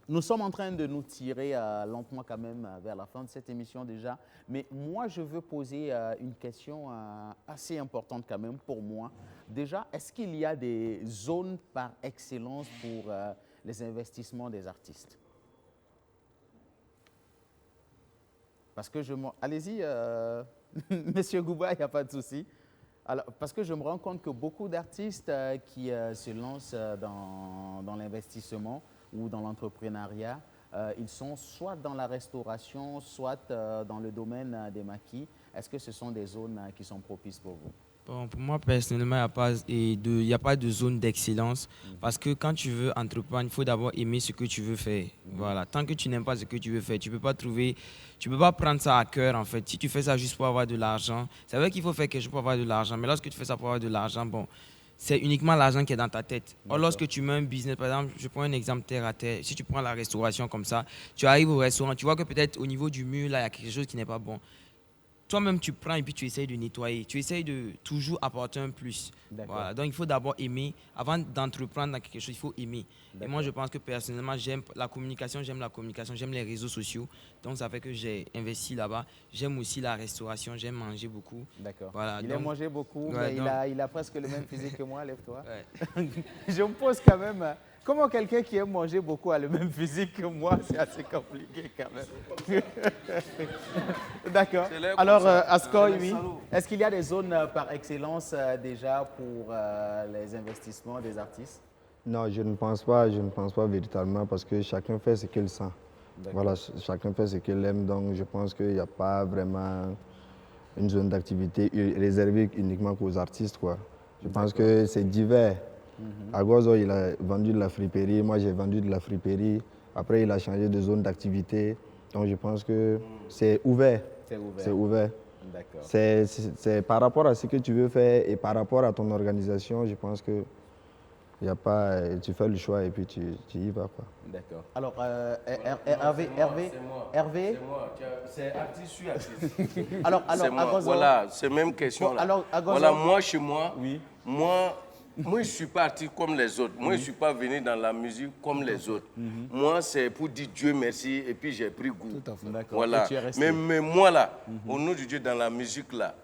Nous sommes en train de nous tirer lentement quand même vers la fin de cette émission déjà. Mais moi, je veux poser une question assez importante quand même pour moi. Déjà, est-ce qu'il y a des zones par excellence pour les investissements des artistes? Parce que allez-y, Monsieur Gouba, il n'y a pas de souci. Alors, parce que je me rends compte que beaucoup d'artistes qui se lancent dans l'investissement ou dans l'entrepreneuriat, ils sont soit dans la restauration, soit dans le domaine des maquis. Est-ce que ce sont des zones qui sont propices pour vous? Bon, pour moi, personnellement, il n'y a pas de zone d'excellence. Parce que quand tu veux entreprendre, il faut d'abord aimer ce que tu veux faire. Voilà. Tant que tu n'aimes pas ce que tu veux faire, tu ne peux pas prendre ça à cœur, en fait. Si tu fais ça juste pour avoir de l'argent, c'est vrai qu'il faut faire quelque chose pour avoir de l'argent. Mais lorsque tu fais ça pour avoir de l'argent, bon, c'est uniquement l'argent qui est dans ta tête. Or, lorsque tu mets un business, par exemple, je prends un exemple terre à terre. Si tu prends la restauration comme ça, tu arrives au restaurant, tu vois que peut-être au niveau du mur, là, il y a quelque chose qui n'est pas bon. Toi-même, tu prends et puis tu essayes de nettoyer. Tu essayes de toujours apporter un plus. Voilà. Donc, il faut d'abord aimer. Avant d'entreprendre dans quelque chose, il faut aimer. Et moi, je pense que personnellement, j'aime la communication, j'aime les réseaux sociaux. Donc, ça fait que j'ai investi là-bas. J'aime aussi la restauration, j'aime manger beaucoup. D'accord. Voilà, il a mangé beaucoup, ouais, mais il a presque le même physique que moi, lève-toi. Ouais. Je me pose quand même... Comment quelqu'un qui aime manger beaucoup a le même physique que moi? C'est assez compliqué quand même. D'accord. Alors, Askoy, oui. Est-ce qu'il y a des zones par excellence déjà pour les investissements des artistes? Non, je ne pense pas véritablement parce que chacun fait ce qu'il sent. Voilà, chacun fait ce qu'il aime, donc je pense qu'il n'y a pas vraiment une zone d'activité réservée uniquement aux artistes, quoi. Je pense que c'est divers. Agozo, il a vendu de la friperie, moi j'ai vendu de la friperie. Après, il a changé de zone d'activité. Donc je pense que c'est ouvert. C'est ouvert. D'accord. C'est par rapport à ce que tu veux faire et par rapport à ton organisation, je pense que y a pas, tu fais le choix et puis tu y vas, quoi. D'accord. Alors, Hervé, c'est artiste, je suis artiste. alors, voilà, c'est même question là. Alors, voilà, moi, chez moi, oui. Moi, je ne suis pas artiste comme les autres. Moi, je ne suis pas venu dans la musique comme les autres. Moi, c'est pour dire Dieu merci et puis j'ai pris goût. Tout à fait. D'accord. Voilà. Mais moi, là, au nom de Dieu, dans la musique, là,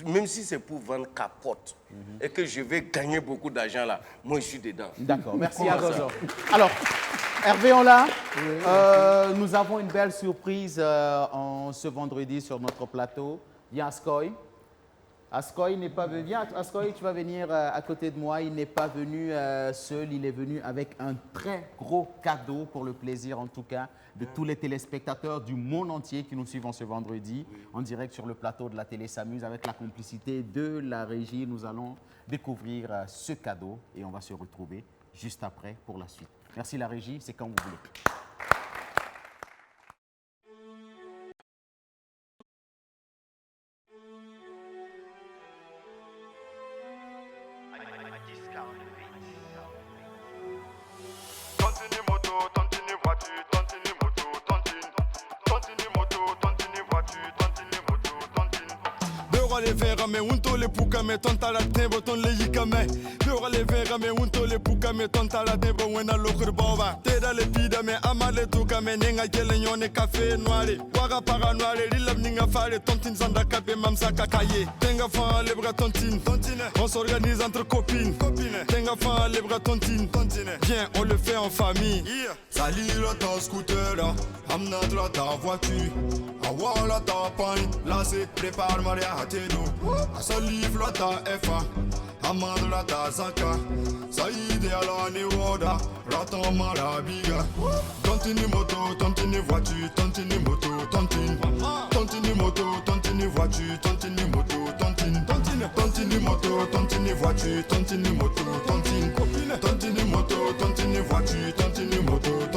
même si c'est pour vendre capote et que je vais gagner beaucoup d'argent, là, moi, je suis dedans. D'accord. Merci, Agozo. Alors, Hervé, on l'a. Nous avons une belle surprise ce vendredi sur notre plateau. Viens, Askoy. Askoy n'est pas venu. Viens, Askoy, tu vas venir à côté de moi. Il n'est pas venu seul, il est venu avec un très gros cadeau pour le plaisir, en tout cas, de tous les téléspectateurs du monde entier qui nous suivent ce vendredi, en direct sur le plateau de la télé S'amuse. Avec la complicité de la régie, nous allons découvrir ce cadeau et on va se retrouver juste après pour la suite. Merci la régie, c'est quand vous voulez. le vera me unto le puka me tonta la tembo ton le yika me Beura le vera me unto le puka me tonta la tembo wena lokur bova Teda le pida me amale tuka me nenga gele nyone café noire Waga para noire lilab ninga fare tontin zanda kabe mamsa kakaye Tenga fa le bras tontine On s'organise entre copines Tenga fa le bras tontine Viens on le fait en famille Salir ta scooter Amna ta voiture Awala ta pagne Là c'est prépare Maria Hateno Asalif la ta FA Amand la ta Zaka Saïd ala ne woda Ratan marabiga Tontini moto, tontini voiture Tontini moto, tontine Tontini moto, tontini voiture Tontini moto, tontine Tontini moto, tontini voiture Tontini moto, tontine Tontini moto, tontini voiture Tontini moto,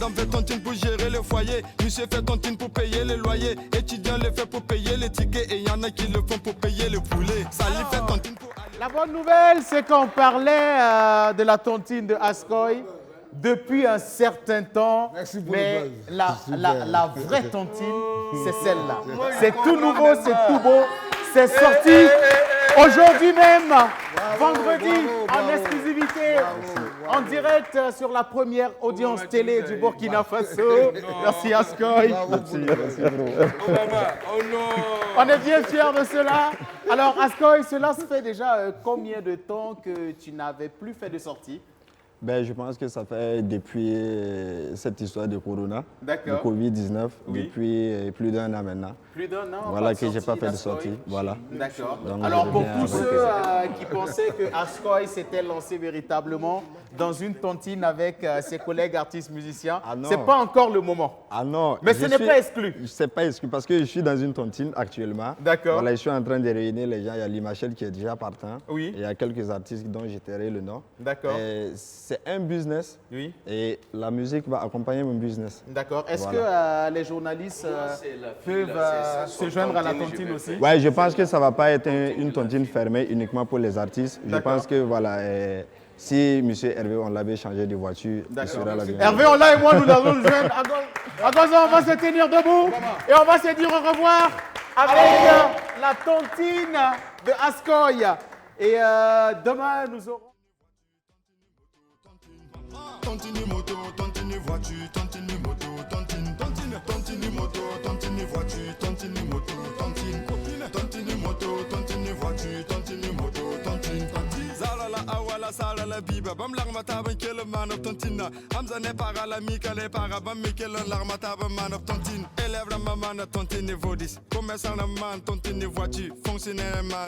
Madame fait tontine pour gérer le foyer. Monsieur fait tontine pour payer le loyer. Étudiant le fait pour payer les tickets. Et y en a qui le font pour payer le poulet. Sali fait tontine pour... La bonne nouvelle, c'est qu'on parlait de la tontine de Askoy depuis un certain temps. Mais la vraie tontine, c'est celle-là. C'est tout nouveau, c'est tout beau. C'est sorti aujourd'hui même, vendredi, en exclusivité, en direct sur la première audience télé du Burkina Faso. Merci Askoy. On est bien fiers de cela. Alors Askoy, cela se fait déjà combien de temps que tu n'avais plus fait de sortie? Ben, je pense que ça fait depuis cette histoire de Corona, de Covid-19, depuis plus d'un an maintenant. Plus d'un an. Voilà que j'ai pas fait de sortie. Voilà. D'accord. Alors pour tous ceux qui pensaient que Askoy s'était lancé véritablement dans une tontine avec ses collègues artistes musiciens, c'est pas encore le moment. Ah non. Mais ce n'est pas exclu. C'est pas exclu parce que je suis dans une tontine actuellement. D'accord. Voilà, je suis en train de réunir les gens. Il y a Limachel qui est déjà partant. Oui. Et il y a quelques artistes dont j'ai tairé le nom. D'accord. C'est un business. Oui. Et la musique va accompagner mon business. D'accord. Est-ce que les journalistes peuvent se joindre à la tontine aussi? Oui, je pense que ça ne va pas être une tontine fermée uniquement pour les artistes. Je pense que voilà, si M. Hervé, on l'avait changé de voiture, il sera la bienvenue. Hervé, on l'a et moi, nous allons nous joindre. À Gaza, on va se tenir debout et on va se dire au revoir avec la tontine de Askoy. Et demain, nous aurons... Tontine moto, tontine voiture, tontine moto, tontine, tontine, tontine moto, tontine voiture, tontine moto, tontine, tontine moto, tontine voiture, tontine moto, tontine, tontine. Zalala awala salala biba, bam l'armata ban kele man of tontina. Hamza ne para la mika ne para bam mikel l'armata ban man of tontine. Élève la maman tontine vodis, commerçant la man tontine voiture, fonctionnaire man.